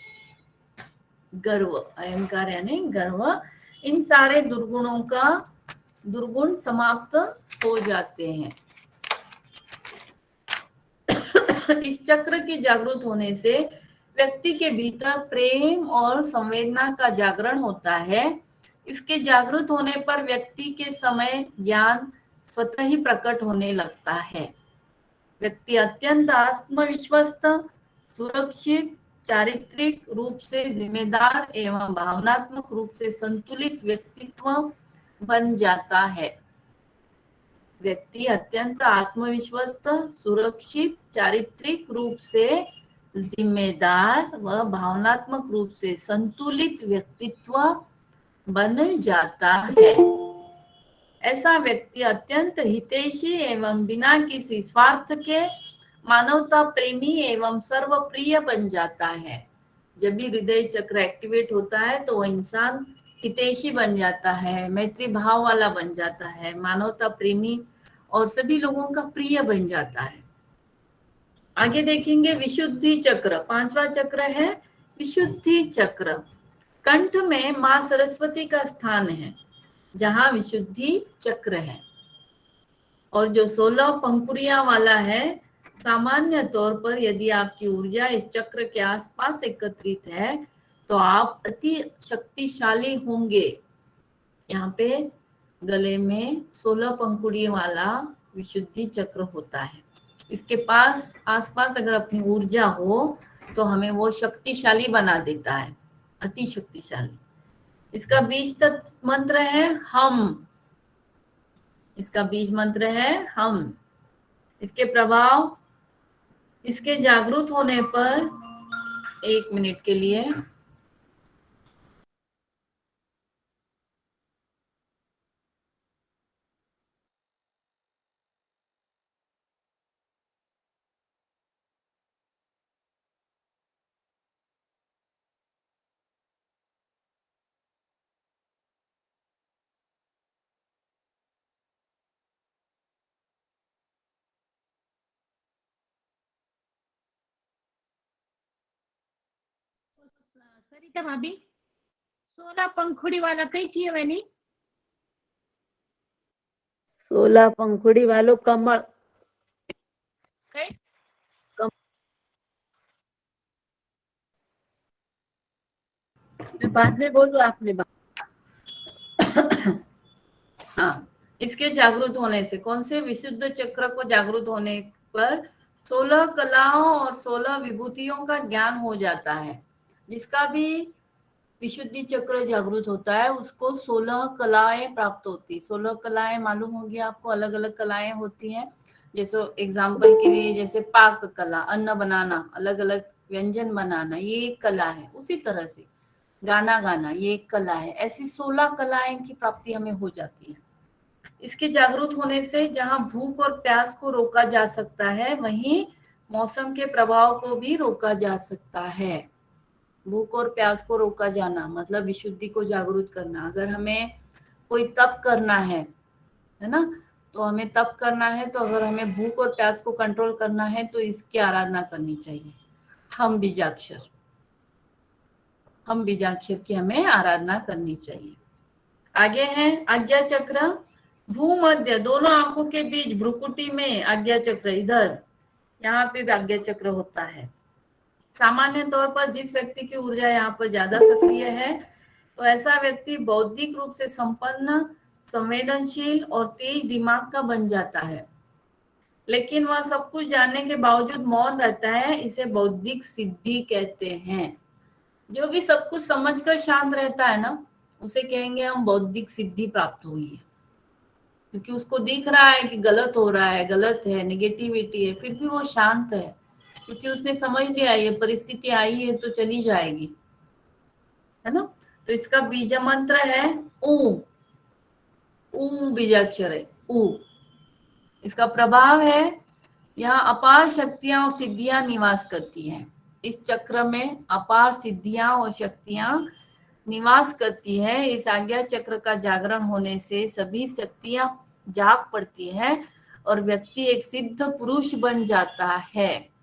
गर्व, अहंकार यानी गर्व। इन सारे दुर्गुण समाप्त हो जाते हैं। इस चक्र के जागृत होने से व्यक्ति के भीतर प्रेम और संवेदना का जागरण होता है। इसके जागृत होने पर व्यक्ति के समय ज्ञान स्वतः ही प्रकट होने लगता है। व्यक्ति अत्यंत आत्मविश्वस्त, सुरक्षित, चारित्रिक रूप से जिम्मेदार एवं भावनात्मक रूप से संतुलित व्यक्तित्व बन जाता है। व्यक्ति अत्यंत आत्मविश्वस्त, सुरक्षित, चारित्रिक रूप से जिम्मेदार व भावनात्मक रूप से संतुलित व्यक्तित्व बन जाता है। ऐसा व्यक्ति अत्यंत हितैषी एवं बिना किसी स्वार्थ के मानवता प्रेमी एवं सर्वप्रिय बन जाता है। जब भी हृदय चक्र एक्टिवेट होता है तो वह इंसान हितैषी बन जाता है, मैत्री भाव वाला बन जाता है, मानवता प्रेमी और सभी लोगों का प्रिय बन जाता है। आगे देखेंगे विशुद्धि चक्र, पांचवा चक्र है विशुद्धि चक्र। कंठ में मां सरस्वती का स्थान है जहां विशुद्धि चक्र है, और जो 16 पंखुड़ियां वाला है, सामान्य तौर पर यदि आपकी ऊर्जा इस चक्र के आसपास एकत्रित है तो आप अति शक्तिशाली होंगे। यहाँ पे गले में 16 पंखुड़ियों वाला विशुद्धि चक्र होता है। इसके पास आसपास अगर अपनी ऊर्जा हो तो हमें वो शक्तिशाली बना देता है, अति शक्तिशाली। इसका बीज तत्व मंत्र है हम। इसका बीज मंत्र है हम। इसके प्रभाव, इसके जागरूक होने पर 1 मिनट के लिए सरिता भाभी 16 पंखुड़ी वाला कई किए मैंने 16 पंखुड़ी वालों कमल मैं बाद में बोलूं, आपने हाँ, इसके जागरूक होने से, कौन से विशुद्ध चक्र को जागरूक होने पर 16 कलाओं और 16 विभूतियों का ज्ञान हो जाता है। जिसका भी विशुद्धि चक्र जागृत होता है उसको 16 कलाएं प्राप्त होती। 16 कलाएं मालूम होगी आपको, अलग अलग कलाएं होती हैं। जैसे एग्जाम्पल के लिए, जैसे पाक कला, अन्न बनाना, अलग अलग व्यंजन बनाना, ये एक कला है। उसी तरह से गाना गाना, ये एक कला है। ऐसी 16 कलाएं की प्राप्ति हमें हो जाती है। इसके जागरूक होने से जहां भूख और प्यास को रोका जा सकता है, वहीं मौसम के प्रभाव को भी रोका जा सकता है। भूख और प्यास को रोका जाना मतलब विशुद्धि को जागरूक करना। अगर हमें कोई तप करना है ना, तो हमें तप करना है, तो अगर हमें भूख और प्यास को कंट्रोल करना है तो इसकी आराधना करनी चाहिए। हम बीजाक्षर की हमें आराधना करनी चाहिए। आगे है आज्ञा चक्र। भूमध्य, दोनों आंखों के बीच भ्रुकुटी में आज्ञा चक्र, इधर यहाँ पे भी आज्ञा चक्र होता है। सामान्य तौर पर जिस व्यक्ति की ऊर्जा यहाँ पर ज्यादा सक्रिय है, तो ऐसा व्यक्ति बौद्धिक रूप से संपन्न, संवेदनशील और तेज दिमाग का बन जाता है। लेकिन वह सब कुछ जानने के बावजूद मौन रहता है, इसे बौद्धिक सिद्धि कहते हैं। जो भी सब कुछ समझकर शांत रहता है ना, उसे कहेंगे हम बौद्धिक सिद्धि प्राप्त हुई है। क्योंकि उसको दिख रहा है कि गलत हो रहा है, गलत है, नेगेटिविटी है, फिर भी वो शांत है, क्योंकि उसने समझ लिया ये परिस्थिति आई है तो चली जाएगी, है ना। तो इसका बीज मंत्र है ऊ। ऊ बीजाक्षर है, ऊ। इसका प्रभाव है, यहाँ अपार शक्तियां और सिद्धियां निवास करती हैं। इस चक्र में अपार सिद्धियां और शक्तियां निवास करती है। इस आज्ञा चक्र का जागरण होने से सभी शक्तियां जाग पड़ती है और व्यक्ति एक सिद्ध पुरुष बन जाता है।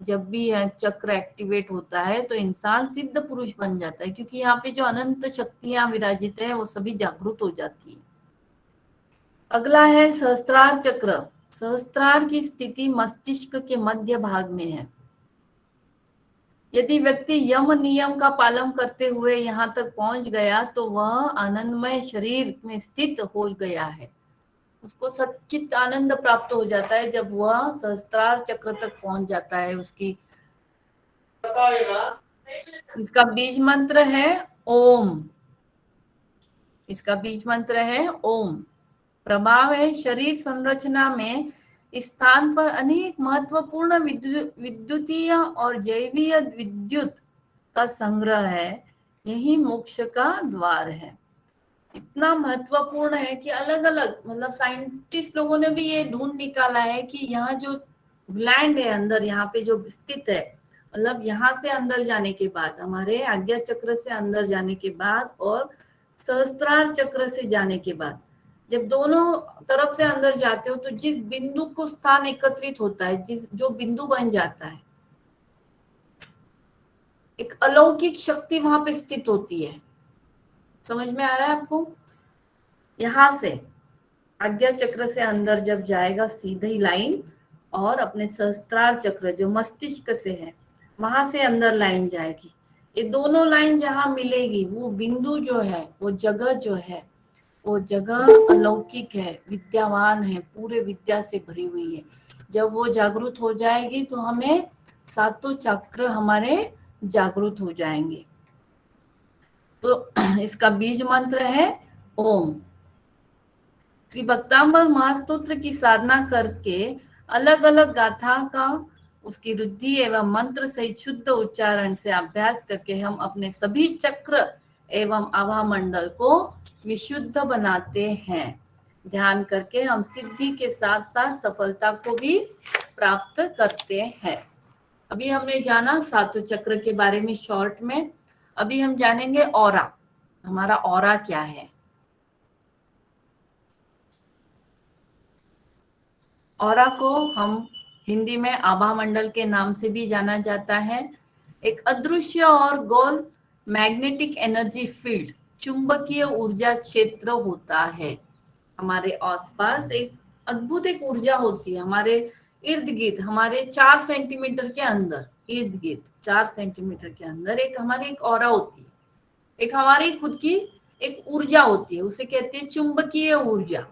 जब भी यह चक्र एक्टिवेट होता है तो इंसान सिद्ध पुरुष बन जाता है, क्योंकि यहाँ पे जो अनंत शक्तियां विराजित है वो सभी जागृत हो जाती है। अगला है सहस्त्रार चक्र। सहस्त्रार की स्थिति मस्तिष्क के मध्य भाग में है। यदि व्यक्ति यम नियम का पालन करते हुए यहाँ तक पहुंच गया तो वह आनंदमय शरीर में स्थित हो गया है। उसको सच्चित आनंद प्राप्त हो जाता है जब वह सहस्त्रार चक्र तक पहुंच जाता है। इसका बीज मंत्र है ओम। इसका बीज मंत्र है ओम। प्रभाव है, शरीर संरचना में स्थान पर अनेक महत्वपूर्ण विद्युतीय और जैवीय विद्युत का संग्रह है। यही मोक्ष का द्वार है। इतना महत्वपूर्ण है कि अलग अलग मतलब साइंटिस्ट लोगों ने भी ये ढूंढ निकाला है कि यहाँ जो ग्लैंड है अंदर, यहाँ पे जो स्थित है, मतलब यहाँ से अंदर जाने के बाद, हमारे आज्ञा चक्र से अंदर जाने के बाद और सहस्त्रार चक्र से जाने के बाद, जब दोनों तरफ से अंदर जाते हो तो जिस बिंदु को स्थान एकत्रित होता है, जो बिंदु बन जाता है, एक अलौकिक शक्ति वहां पे स्थित होती है। समझ में आ रहा है आपको? यहां से आज्ञा चक्र से अंदर जब जाएगा सीधी लाइन और अपने सहस्त्रार चक्र जो मस्तिष्क से है वहां से अंदर लाइन जाएगी। ये दोनों लाइन जहां मिलेगी वो बिंदु जो है, वो जगह जो है, वो जगह अलौकिक है, विद्यावान है, पूरे विद्या से भरी हुई है। जब वो जागृत हो जाएगी तो हमें सातों चक्र हमारे जागृत हो जाएंगे। तो इसका बीज मंत्र है ओम। श्री भक्तांबर महास्तोत्र की साधना करके अलग अलग गाथा का उसकी रुद्धि एवं मंत्र सहित शुद्ध उच्चारण से अभ्यास करके हम अपने सभी चक्र एवं आभा मंडल को विशुद्ध बनाते हैं। ध्यान करके हम सिद्धि के साथ साथ सफलता को भी प्राप्त करते हैं। अभी हमने जाना सातों चक्र के बारे में शॉर्ट में। अभी हम जानेंगे ऑरा। हमारा ऑरा क्या है? ऑरा को हम हिंदी में आभा मंडल के नाम से भी जाना जाता है। एक अदृश्य और गोल मैग्नेटिक एनर्जी फील्ड, चुंबकीय ऊर्जा क्षेत्र होता है। हमारे आसपास एक अद्भुत एक ऊर्जा होती है, हमारे इर्द गिर्द, हमारे 4 सेंटीमीटर के अंदर, इर्द गिर्द 4 सेंटीमीटर के अंदर एक हमारी एक ऑरा होती है। एक हमारी खुद की एक ऊर्जा होती है, उसे कहते हैं चुंबकीय ऊर्जा।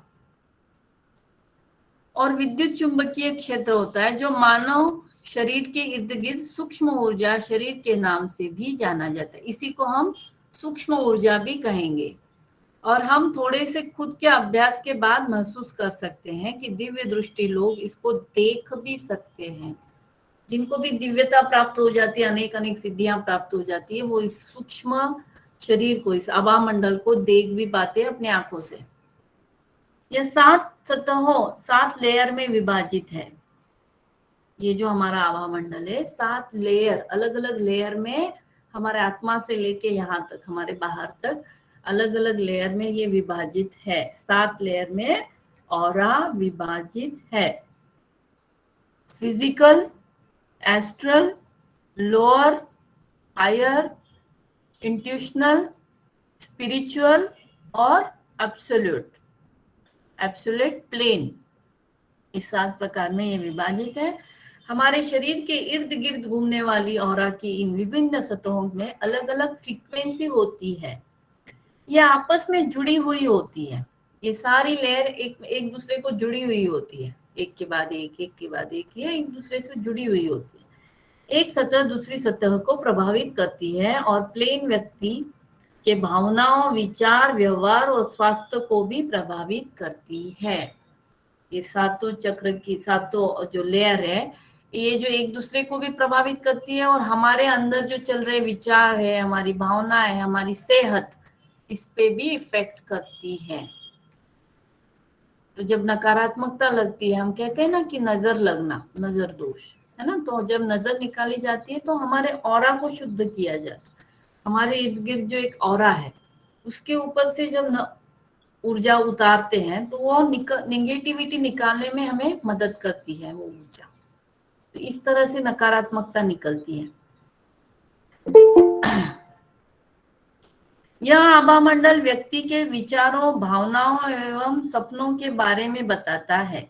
और विद्युत चुंबकीय क्षेत्र होता है जो मानव शरीर के इर्द गिर्द सूक्ष्म ऊर्जा शरीर के नाम से भी जाना जाता है। इसी को हम सूक्ष्म ऊर्जा भी कहेंगे। और हम थोड़े से खुद के अभ्यास के बाद महसूस कर सकते हैं कि दिव्य दृष्टि लोग इसको देख भी सकते हैं। जिनको भी दिव्यता प्राप्त हो जाती है, अनेक अनेक सिद्धियां प्राप्त हो जाती है, वो इस सूक्ष्म शरीर को, इस आभा मंडल को देख भी पाते हैं अपने आंखों से। यह 7 सतहों 7 लेयर में विभाजित है। ये जो हमारा आभा मंडल है 7 लेयर, अलग अलग लेयर में, हमारे आत्मा से लेके यहाँ तक, हमारे बाहर तक अलग अलग लेयर में ये विभाजित है। 7 लेयर में ऑरा विभाजित है। Physical, astral, lower, higher, intuitional, spiritual और एब्सोल्यूट प्लेन, इस 7 प्रकार में ये विभाजित है। हमारे शरीर के इर्द गिर्द घूमने वाली ऑरा की इन विभिन्न सतहों में अलग अलग फ्रीक्वेंसी होती है। ये आपस में जुड़ी हुई होती है। ये सारी लेयर एक दूसरे को जुड़ी हुई होती है, एक के बाद एक के बाद एक, ये एक दूसरे से जुड़ी हुई होती है। एक सतह दूसरी सतह को प्रभावित करती है और प्लेन व्यक्ति के भावनाओं, विचार, व्यवहार और स्वास्थ्य को भी प्रभावित करती है। ये सातों चक्र की सातों जो लेयर है, ये जो एक दूसरे को भी प्रभावित करती है और हमारे अंदर जो चल रहे विचार है, हमारी भावना है, हमारी सेहत, इस पे भी इफेक्ट करती है। तो जब नकारात्मकता लगती है, हम कहते हैं ना कि नजर लगना, नजर दोष है ना, तो जब नजर निकाली जाती है तो हमारे ऑरा को शुद्ध किया जाता है। हमारे इर्द गिर्द जो एक ऑरा है उसके ऊपर से जब ऊर्जा उतारते हैं तो वो नेगेटिविटी निकालने में हमें मदद करती है वो ऊर्जा। तो इस तरह से नकारात्मकता निकलती है। यह आभा मंडल व्यक्ति के विचारों, भावनाओं एवं सपनों के बारे में बताता है।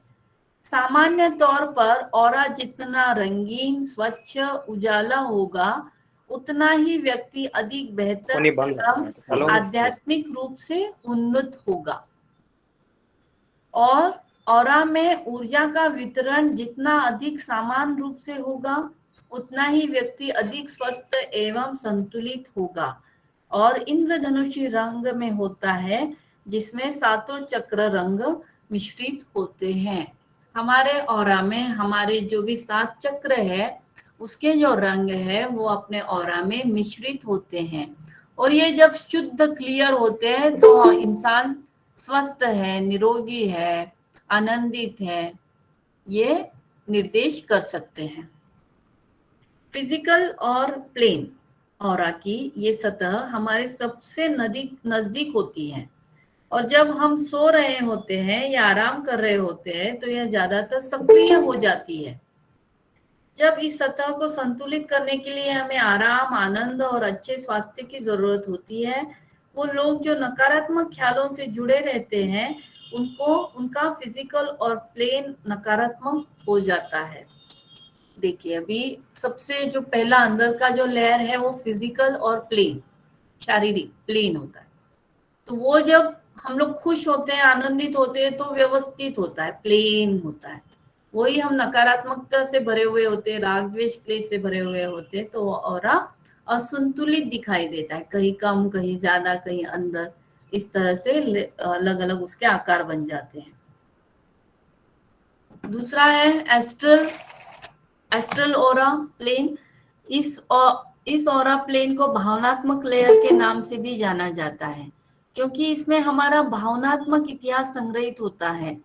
सामान्य तौर पर ऑरा जितना रंगीन, स्वच्छ, उजाला होगा उतना ही व्यक्ति अधिक बेहतर एवं आध्यात्मिक रूप से उन्नत होगा। और ऑरा में ऊर्जा का वितरण जितना अधिक समान रूप से होगा उतना ही व्यक्ति अधिक स्वस्थ एवं संतुलित होगा। और इंद्रधनुषी रंग में होता है जिसमें सातों चक्र रंग मिश्रित होते हैं। हमारे ऑरा में हमारे जो भी 7 चक्र है उसके जो रंग है वो अपने ऑरा में मिश्रित होते हैं। और ये जब शुद्ध क्लियर होते हैं तो इंसान स्वस्थ है, निरोगी है, आनंदित है, ये निर्देश कर सकते हैं। फिजिकल और प्लेन ऑरा की ये सतह हमारे सबसे नजदीक होती है। और जब हम सो रहे होते हैं या आराम कर रहे होते हैं तो यह ज्यादातर सक्रिय हो जाती है। जब इस सतह को संतुलित करने के लिए हमें आराम, आनंद और अच्छे स्वास्थ्य की जरूरत होती है, वो लोग जो नकारात्मक ख्यालों से जुड़े रहते हैं उनको उनका फिजिकल और प्लेन नकारात्मक हो जाता है। देखिए अभी सबसे जो पहला अंदर का जो लेयर है वो फिजिकल और प्लेन, शारीरिक प्लेन होता है। तो वो जब हम लोग खुश होते हैं, आनंदित होते हैं तो व्यवस्थित होता है, प्लेन होता है। वही हम नकारात्मकता से भरे हुए होते हैं, राग द्वेष क्लेश से भरे हुए होते हैं तो ऑरा असंतुलित दिखाई देता है, कहीं कम, कहीं ज्यादा, कहीं अंदर, इस तरह से अलग अलग उसके आकार बन जाते हैं। दूसरा है एस्ट्रल ओरा प्लेन। इस ओरा प्लेन को भावनात्मक लेयर के नाम से भी जाना जाता है, क्योंकि इसमें हमारा भावनात्मक इतिहास संग्रहित होता है।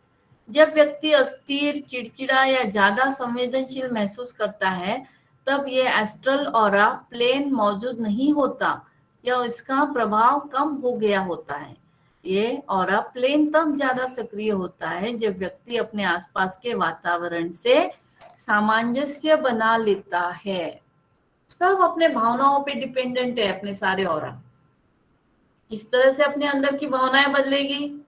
जब व्यक्ति अस्थिर, चिड़चिड़ा या ज्यादा संवेदनशील महसूस करता है, तब ये एस्ट्रल ओरा प्लेन मौजूद नहीं होता या इसका प्रभाव कम हो गया होता है। ये ऑरा प्लेन तब ज्यादा सक्रिय होता है जब व्यक्ति अपने आसपास के वातावरण से सामंजस्य बना लेता है। सब अपने भावनाओं पे डिपेंडेंट है, अपने सारे ऑरा। जिस तरह से अपने अंदर की भावनाएं बदलेगी,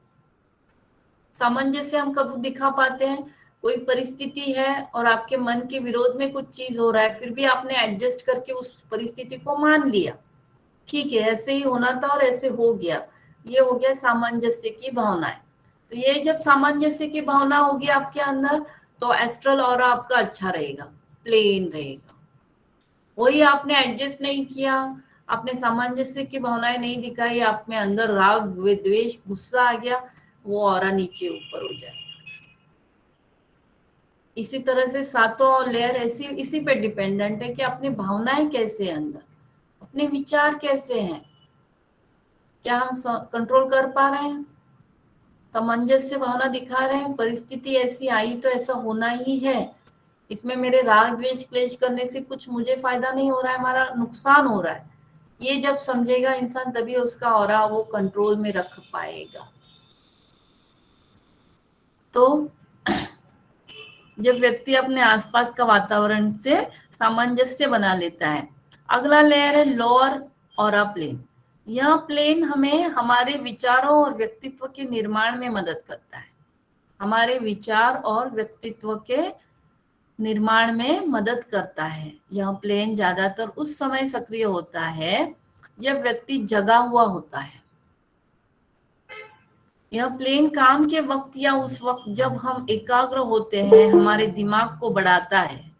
सामंजस्य हम कब दिखा पाते हैं? कोई परिस्थिति है और आपके मन के विरोध में कुछ चीज हो रहा है, फिर भी आपने एडजस्ट करके उस परिस्थिति को मान लिया, ठीक है ऐसे ही होना था और ऐसे हो गया, ये हो गया सामंजस्य की भावनाएं। तो ये जब सामंजस्य की भावना होगी आपके अंदर, तो एस्ट्रल ऑरा आपका अच्छा रहेगा, प्लेन रहेगा। वही आपने एडजस्ट नहीं किया, आपने सामंजस्य की भावनाएं नहीं दिखाई, आप में अंदर राग, द्वेष, गुस्सा आ गया, वो ऑरा नीचे ऊपर हो जाएगा। इसी तरह से सातों लेयर इसी पे डिपेंडेंट है कि अपनी भावनाएं कैसे हैं अंदर, अपने विचार कैसे हैं, क्या हम कंट्रोल कर पा रहे हैं, सामंजस्य भावना दिखा रहे हैं। परिस्थिति ऐसी आई तो ऐसा होना ही है, इसमें मेरे राग द्वेष क्लेश करने से कुछ मुझे फायदा नहीं हो रहा है, हमारा नुकसान हो रहा है। ये जब समझेगा इंसान, तभी उसका ऑरा वो कंट्रोल में रख पाएगा। तो जब व्यक्ति अपने आसपास का वातावरण से सामंजस्य बना लेता है। अगला लेयर है लोअर ऑरा प्लेन। यह प्लेन हमें हमारे विचारों और व्यक्तित्व के निर्माण में मदद करता है। हमारे विचार और व्यक्तित्व के निर्माण में मदद करता है। यह प्लेन ज्यादातर उस समय सक्रिय होता है जब व्यक्ति जगा हुआ होता है। यह प्लेन काम के वक्त या उस वक्त जब हम एकाग्र होते हैं, हमारे दिमाग को बढ़ाता है।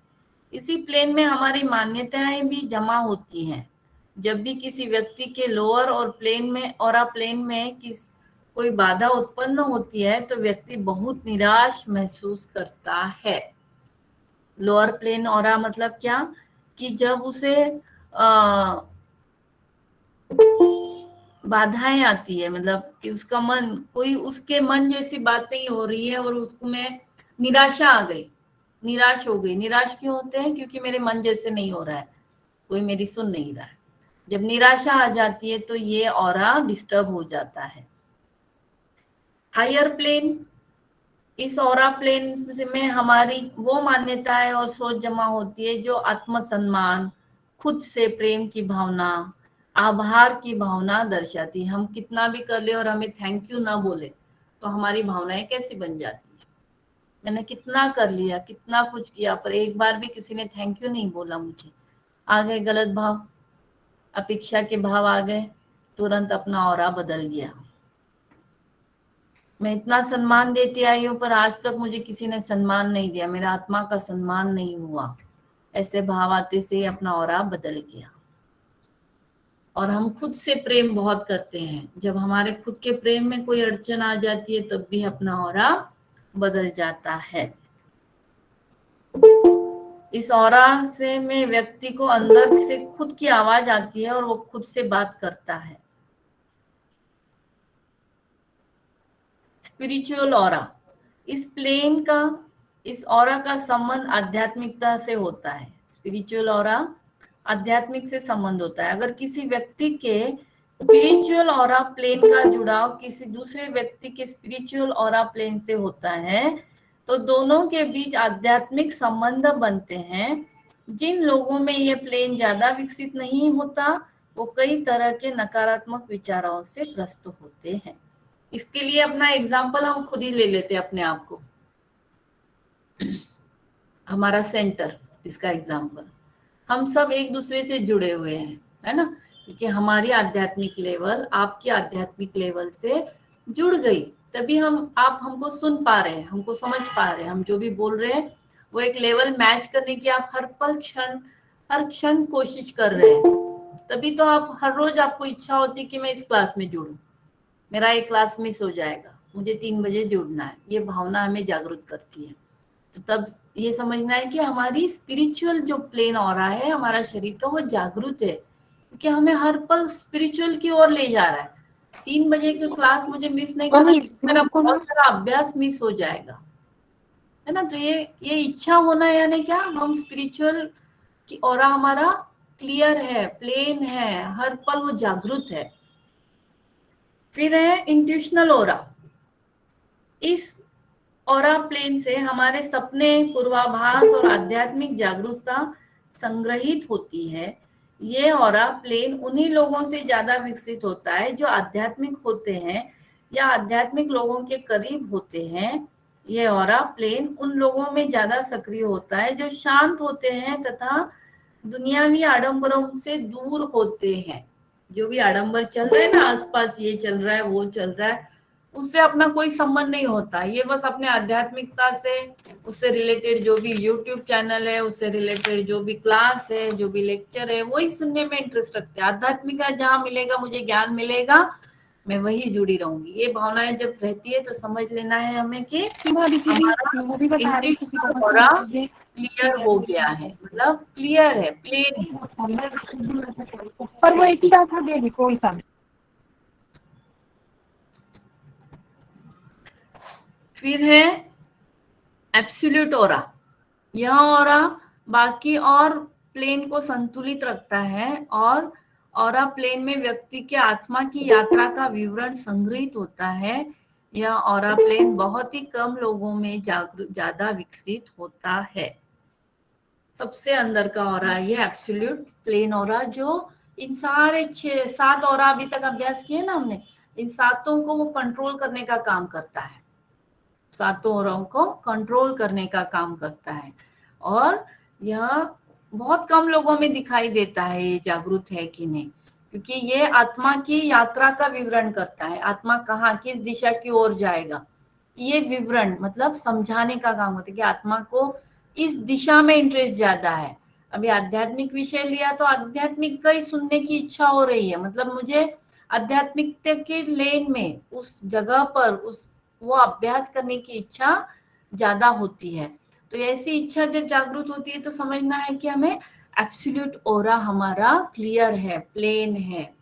इसी प्लेन में हमारी मान्यताएं भी जमा होती हैं। जब भी किसी व्यक्ति के लोअर और प्लेन में ऑरा प्लेन में कोई बाधा उत्पन्न होती है, तो व्यक्ति बहुत निराश महसूस करता है। लोअर प्लेन ऑरा मतलब क्या कि जब उसे बाधाएं आती है, मतलब कि उसका मन, कोई उसके मन जैसी बात नहीं हो रही है और उसको में निराशा आ गई, निराश हो गई। निराश क्यों होते हैं? क्योंकि मेरे मन जैसे नहीं हो रहा है, कोई मेरी सुन नहीं रहा है। जब निराशा आ जाती है तो ये ऑरा डिस्टर्ब हो जाता है। हायर प्लेन, इस ऑरा प्लेन में हमारी वो मान्यताएं और सोच जमा होती है जो आत्मसम्मान, खुद से प्रेम की भावना, आभार की भावना दर्शाती है। हम कितना भी कर ले और हमें थैंक यू ना बोले तो हमारी भावनाएं कैसी बन जाती है? मैंने कितना कर लिया, कितना कुछ किया, पर एक बार भी किसी ने थैंक यू नहीं बोला मुझे। आ गए गलत भाव, अपेक्षा के भाव आ गए, तुरंत अपना ऑरा बदल गया। मैं इतना सम्मान देती आई हूँ पर आज तक मुझे किसी ने सम्मान नहीं दिया, मेरा आत्मा का सम्मान नहीं हुआ। ऐसे भाव आते से अपना ऑरा बदल गया। और हम खुद से प्रेम बहुत करते हैं, जब हमारे खुद के प्रेम में कोई अड़चन आ जाती है तब भी अपना ऑरा बदल जाता है। इस ऑरा से में व्यक्ति को अंदर से खुद की आवाज आती है और वो खुद से बात करता है। स्पिरिचुअल ऑरा, इस प्लेन का, इस ऑरा का संबंध आध्यात्मिकता से होता है। स्पिरिचुअल ऑरा आध्यात्मिक से संबंध होता है। अगर किसी व्यक्ति के स्पिरिचुअल ऑरा प्लेन का जुड़ाव किसी दूसरे व्यक्ति के स्पिरिचुअल ऑरा प्लेन से होता है तो दोनों के बीच आध्यात्मिक संबंध बनते हैं। जिन लोगों में ये प्लेन ज्यादा विकसित नहीं होता वो कई तरह के नकारात्मक विचारों से ग्रस्त होते हैं। इसके लिए अपना एग्जाम्पल हम खुद ही ले लेते हैं अपने आप को। हमारा सेंटर, इसका एग्जाम्पल, हम सब एक दूसरे से जुड़े हुए हैं, है ना, क्योंकि हमारी आध्यात्मिक लेवल आपकी आध्यात्मिक लेवल से जुड़ गई, तभी आप हमको सुन पा रहे हैं, हमको समझ पा रहे हैं। हम जो भी बोल रहे हैं वो एक लेवल मैच करने की आप हर क्षण कोशिश कर रहे हैं। तभी तो आप हर रोज आपको इच्छा होती है कि मैं इस क्लास में जुड़ूं, मेरा एक क्लास मिस हो जाएगा, मुझे 3 बजे जुड़ना है। ये भावना हमें जागरूक करती है। तो तब ये समझना है कि हमारी स्पिरिचुअल जो प्लेन ऑरा है हमारा शरीर का, वो जागृत है, क्योंकि हमें हर पल स्पिरिचुअल की ओर ले जा रहा है। 3 बजे की क्लास मुझे मिस नहीं करना, मेरा बहुत सारा अभ्यास मिस हो जाएगा, है ना। तो ये इच्छा होना यानी क्या, हम स्पिरिचुअल की ऑरा हमारा क्लियर है, प्लेन है, हर पल वो जागृत है। फिर है इंट्यूशनल ऑरा। इस ऑरा प्लेन से हमारे सपने, पूर्वाभास और आध्यात्मिक जागरूकता संग्रहित होती है। ये ऑरा प्लेन उन्हीं लोगों से ज्यादा विकसित होता है जो आध्यात्मिक होते हैं या आध्यात्मिक लोगों के करीब होते हैं। ये ऑरा प्लेन उन लोगों में ज्यादा सक्रिय होता है जो शांत होते हैं तथा दुनियावी आडंबरों से दूर होते हैं। जो भी आडंबर चल रहे हैं ना आसपास, ये चल रहा है, वो चल रहा है, उससे अपना कोई संबंध नहीं होता। ये बस अपने आध्यात्मिकता से, उससे रिलेटेड जो भी यूट्यूब चैनल है, उससे रिलेटेड जो भी क्लास है, जो भी लेक्चर है, वही सुनने में इंटरेस्ट रखते हैं। आध्यात्मिक जहाँ मिलेगा, मुझे ज्ञान मिलेगा, मैं वही जुड़ी रहूंगी। ये भावनाएं जब रहती है तो समझ लेना है हमें कि हमारा इंट्यूशनल ऑरा क्लियर हो गया है, मतलब क्लियर है, प्लेन। पर वो एक ही बात है, देगी कोई सा फिर है एब्सोल्यूट ऑरा। यह ऑरा बाकी और प्लेन को संतुलित रखता है और ऑरा प्लेन में व्यक्ति के आत्मा की यात्रा का विवरण संग्रहित होता है। यह ऑरा प्लेन बहुत ही कम लोगों में ज्यादा विकसित होता है। सबसे अंदर का ऑरा ये एब्सोल्यूट प्लेन ऑरा, जो इन सारे 6-7 ऑरा अभी तक अभ्यास किए ना हमने, इन सातों को वो कंट्रोल करने का काम करता है, सातों औरों को कंट्रोल करने का काम करता है। और यह बहुत कम लोगों में दिखाई देता है ये जागरूक है कि नहीं, क्योंकि ये आत्मा की यात्रा का विवरण करता है। आत्मा कहाँ, किस दिशा की ओर जाएगा, ये विवरण मतलब समझाने का काम होता है कि आत्मा को इस दिशा में इंटरेस्ट ज्यादा है। अभी आध्यात्मिक विषय लिया तो आध्यात्मिक का ही सुनने की इच्छा हो रही है, मतलब मुझे आध्यात्मिकता के लेन में, उस जगह पर, उस वो अभ्यास करने की इच्छा ज्यादा होती है। तो ऐसी इच्छा जब जागृत होती है तो समझना है कि हमें एब्सोल्यूट ऑरा हमारा क्लियर है, प्लेन है,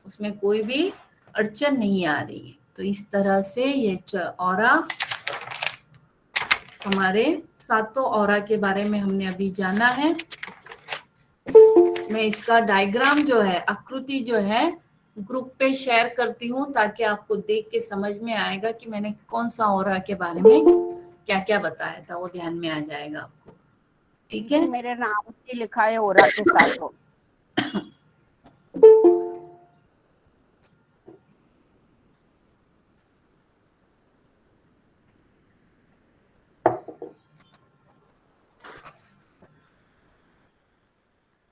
उसमें कोई भी अड़चन नहीं आ रही है। तो इस तरह से ये ऑरा, हमारे सातों ऑरा के बारे में हमने अभी जाना है। मैं इसका डायग्राम जो है, आकृति जो है, ग्रुप पे शेयर करती हूँ ताकि आपको देख के समझ में आएगा कि मैंने कौन सा ऑरा के बारे में क्या क्या बताया था, वो ध्यान में आ जाएगा आपको। ठीक है, मेरे नाम से लिखा है ओरा के साथ हो।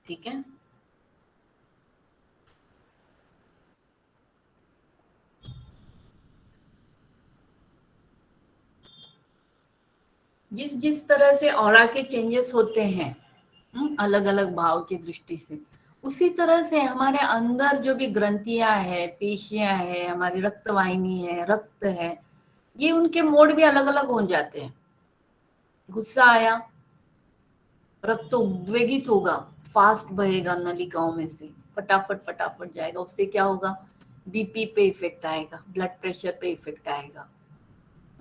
ठीक है, जिस जिस तरह से ऑरा के चेंजेस होते हैं अलग अलग भाव की दृष्टि से, उसी तरह से हमारे अंदर जो भी ग्रंथियां है, पेशियां है, हमारी रक्त वाहिनी है, रक्त है, ये उनके मोड भी अलग अलग हो जाते हैं। गुस्सा आया, रक्त उद्वेगित होगा, फास्ट बहेगा नलिकाओं में से, फटाफट फटाफट जाएगा, उससे क्या होगा, बीपी पे इफेक्ट आएगा, ब्लड प्रेशर पे इफेक्ट आएगा।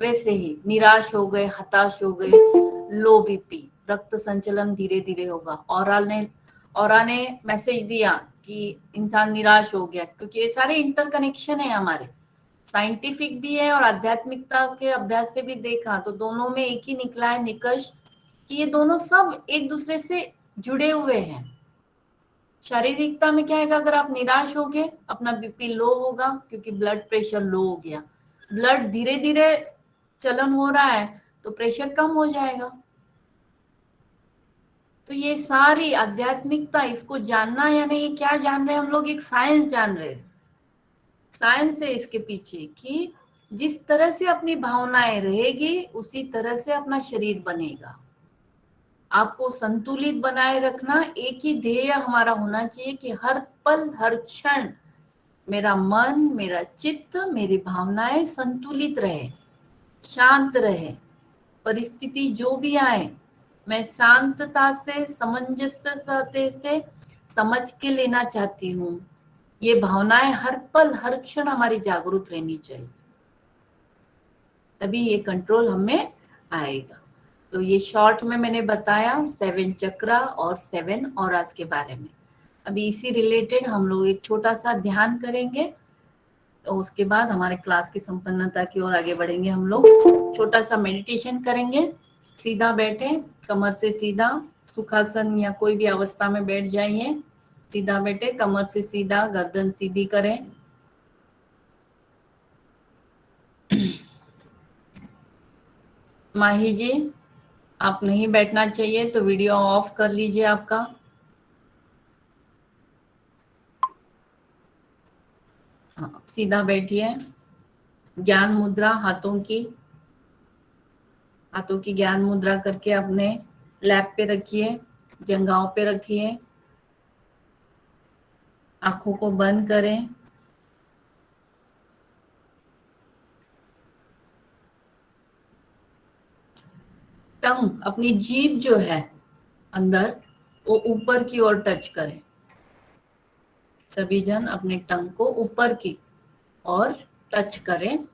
वैसे ही निराश हो गए, हताश हो गए, लो बीपी, रक्त संचलन धीरे धीरे होगा। ऑरा ने मैसेज दिया कि इंसान निराश हो गया, क्योंकि ये सारे इंटरकनेक्शन है हमारे, साइंटिफिक भी है और आध्यात्मिकता के अभ्यास से भी देखा तो दोनों में एक ही निकला है निकष कि ये दोनों सब एक दूसरे से जुड़े हुए हैं। शारीरिकता में क्या है, अगर आप निराश हो गए, अपना बीपी लो होगा क्योंकि ब्लड प्रेशर लो हो गया, ब्लड धीरे धीरे चलन हो रहा है तो प्रेशर कम हो जाएगा। तो ये सारी आध्यात्मिकता, इसको जानना, यानी ये क्या जान रहे हैं हम लोग, एक साइंस जान रहे हैं। साइंस है इसके पीछे कि जिस तरह से अपनी भावनाएं रहेगी उसी तरह से अपना शरीर बनेगा। आपको संतुलित बनाए रखना, एक ही ध्येय हमारा होना चाहिए कि हर पल हर क्षण मेरा मन, मेरा चित्त, मेरी भावनाएं संतुलित रहे, शांत रहे, परिस्थिति जो भी आए, मैं शांतता से, सामंजस्य से समझ के लेना चाहती हूँ। ये भावनाएं हर पल हर क्षण हमारी जागरूक रहनी चाहिए, तभी ये कंट्रोल हमें आएगा। तो ये शॉर्ट में मैंने बताया 7 चक्रा और 7 ऑरास के बारे में। अभी इसी रिलेटेड हम लोग एक छोटा सा ध्यान करेंगे, तो उसके बाद हमारे क्लास की संपन्नता की ओर आगे बढ़ेंगे। हम लोग छोटा सा मेडिटेशन करेंगे। सीधा बैठे, कमर से सीधा, सुखासन या कोई भी अवस्था में बैठ जाइए। सीधा बैठे, कमर से सीधा, गर्दन सीधी करें। माही जी, आप नहीं बैठना चाहिए तो वीडियो ऑफ कर लीजिए आपका। हाँ, सीधा बैठिए। ज्ञान मुद्रा, हाथों की ज्ञान मुद्रा करके अपने लैप पे रखिए, जंघाओं पे रखिए। आंखों को बंद करें। टंग, अपनी जीभ जो है अंदर, वो ऊपर की ओर टच करें। सभी जन अपने टंग को ऊपर की ओर टच करें।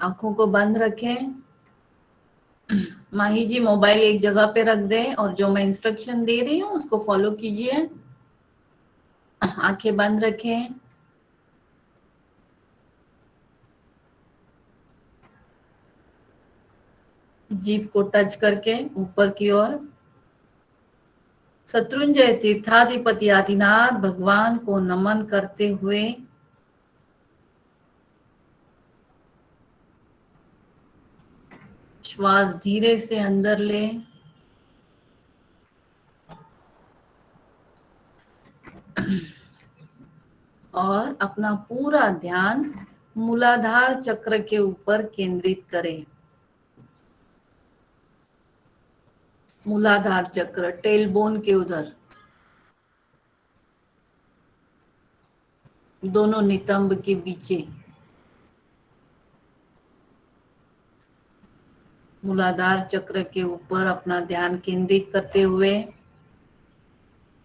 आंखों को बंद रखें। माही जी, मोबाइल एक जगह पे रख दें और जो मैं इंस्ट्रक्शन दे रही हूँ उसको फॉलो कीजिए। आंखें बंद रखें। जीभ को टच करके ऊपर की ओर। शत्रुंजय तीर्थाधिपति आदिनाथ भगवान को नमन करते हुए श्वास धीरे से अंदर ले और अपना पूरा ध्यान मूलाधार चक्र के ऊपर केंद्रित करें। मूलाधार चक्र, टेलबोन के उधर, दोनों नितंब के पीछे। मूलाधार चक्र के ऊपर अपना ध्यान केंद्रित करते हुए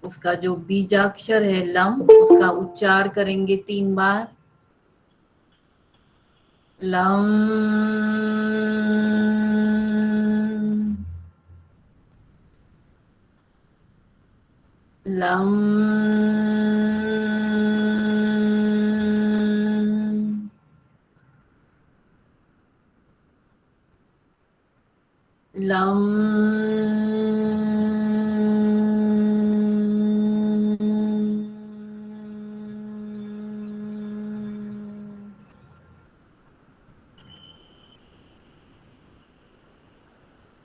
उसका जो बीजाक्षर है लम, उसका उच्चार करेंगे 3 बार। लम लम लम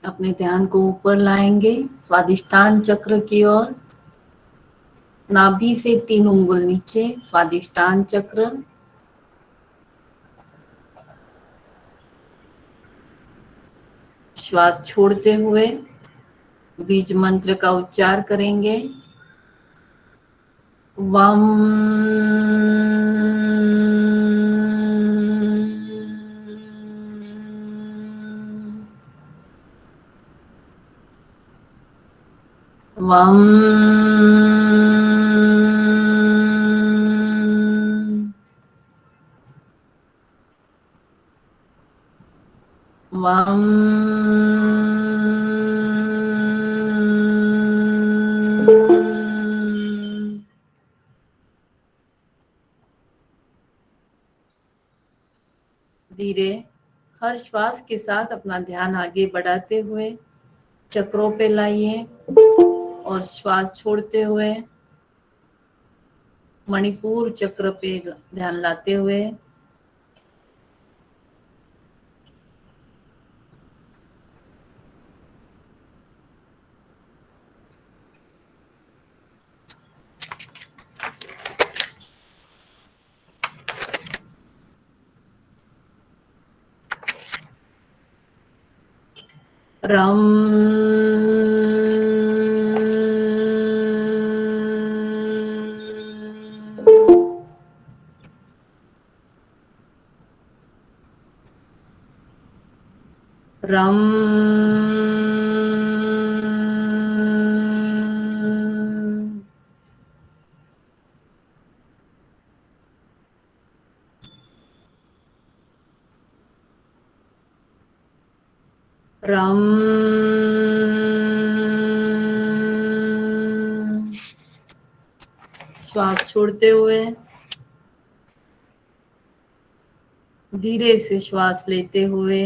अपने ध्यान को ऊपर लाएंगे स्वादिष्टान चक्र की ओर। नाभि से 3 उंगल नीचे स्वादिष्टान चक्र। श्वास छोड़ते हुए बीज मंत्र का उच्चार करेंगे। वम वम वम धीरे हर श्वास के साथ अपना ध्यान आगे बढ़ाते हुए चक्रों पे लाइए और श्वास छोड़ते हुए मणिपुर चक्र पे ध्यान लाते हुए रम रम रम श्वास छोड़ते हुए धीरे से श्वास लेते हुए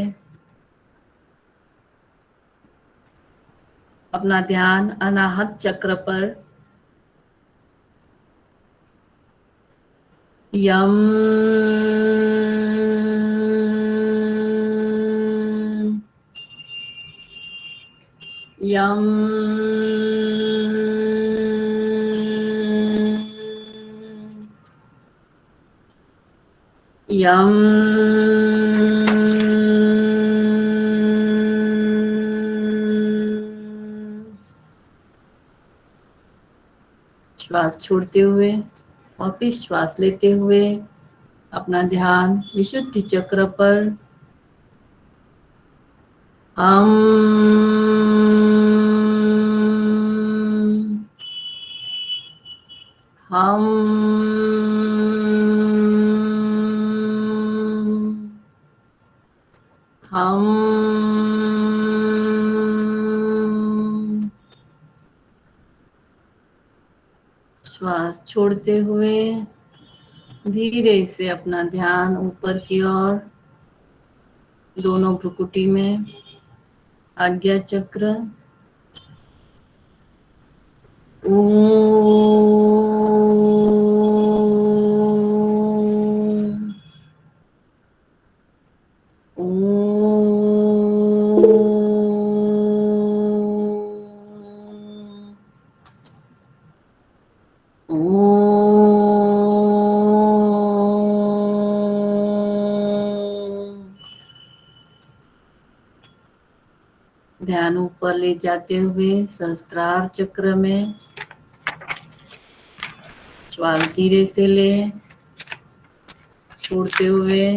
अपना ध्यान अनाहत चक्र पर यम यम यम श्वास छोड़ते हुए वापिस श्वास लेते हुए अपना ध्यान विशुद्धि चक्र पर हम श्वास छोड़ते हुए धीरे से अपना ध्यान ऊपर की ओर दोनों भ्रुकुटी में आज्ञा चक्र ध्यान ऊपर ले जाते हुए सहस्त्रार चक्र में श्वास धीरे से ले छोड़ते हुए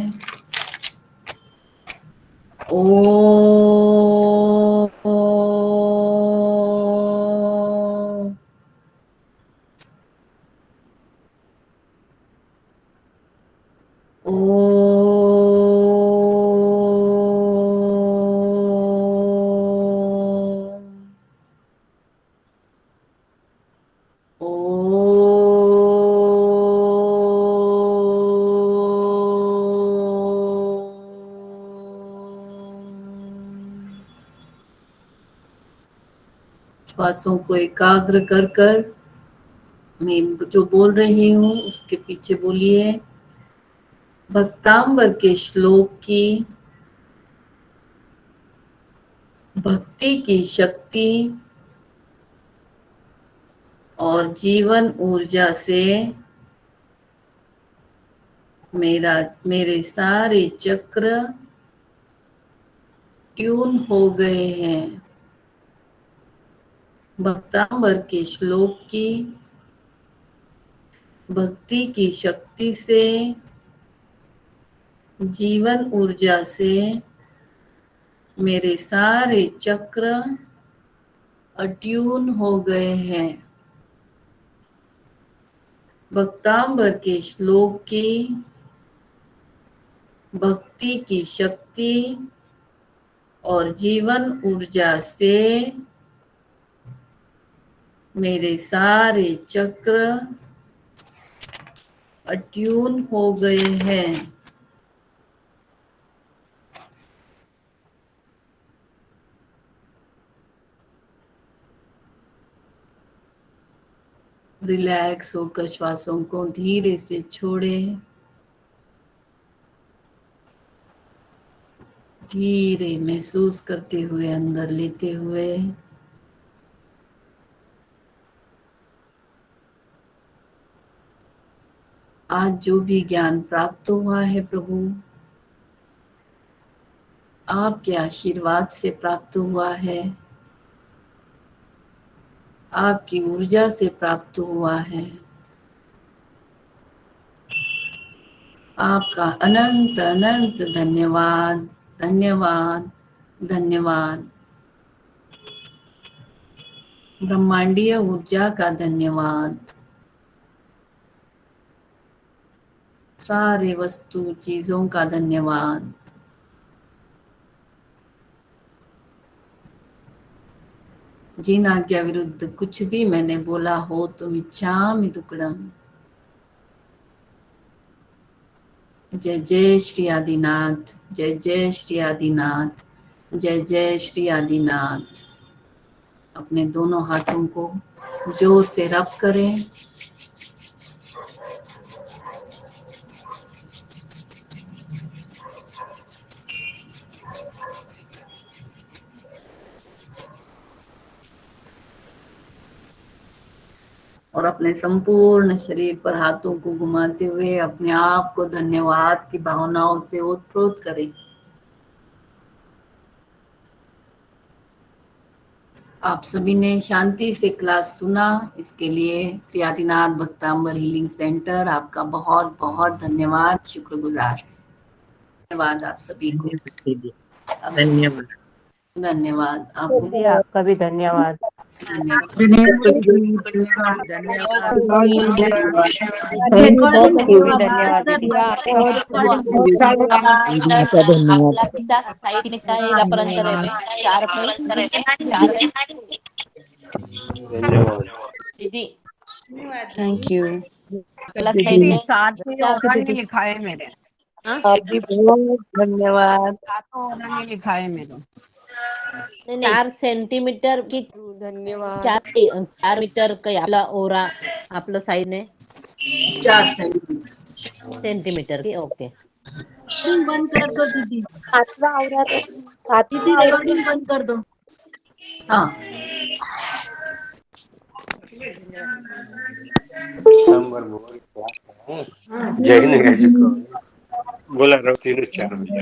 श्वासों को एकाग्र कर कर मैं जो बोल रही हूँ उसके पीछे बोलिए। भक्तांबर के श्लोक की भक्ति की शक्ति और जीवन ऊर्जा से मेरे सारे चक्र ट्यून हो गए हैं। भक्तांबर के श्लोक की भक्ति की शक्ति से जीवन ऊर्जा से मेरे सारे चक्र अट्यून हो गए हैं। भक्तांबर के श्लोक की भक्ति की शक्ति और जीवन ऊर्जा से मेरे सारे चक्र अट्यून हो गए हैं। रिलैक्स होकर श्वासों को धीरे से छोड़ें। धीरे महसूस करते हुए अंदर लेते हुए आज जो भी ज्ञान प्राप्त हुआ है प्रभु आपके आशीर्वाद से प्राप्त हुआ है, आपकी ऊर्जा से प्राप्त हुआ है। आपका अनंत अनंत धन्यवाद धन्यवाद धन्यवाद। ब्रह्मांडीय ऊर्जा का धन्यवाद। सारे वस्तु चीजों का धन्यवाद। जिन आज्ञा विरुद्ध कुछ भी मैंने बोला हो तो मिच्छामि दुक्कडम। जय जय श्री आदिनाथ, जय जय श्री आदिनाथ, जय जय श्री आदिनाथ। अपने दोनों हाथों को जोर से रब करें। और अपने संपूर्ण शरीर पर हाथों को घुमाते हुए अपने आप को धन्यवाद की भावनाओं से ओतप्रोत करें। आप सभी ने शांति से क्लास सुना, इसके लिए श्री आदिनाथ भक्तांबर हीलिंग सेंटर आपका बहुत बहुत धन्यवाद, शुक्रगुजार। धन्यवाद आप सभी को। धन्यवाद। धन्यवाद आपका भी धन्यवाद। दीदी थैंक यू। लिखा है मेरे, धन्यवाद। लिखा है मेरे। 4 सेंटीमीटर की धन्यवाद। 4 मीटर काही आपला ओरा आपलं साईडने 4 सेंटीमीटर की ओके। बंद कर दो दीदी। दीदी रिकॉर्डिंग बंद कर दो। हाँ जय बोला रहो 3 4 बजे।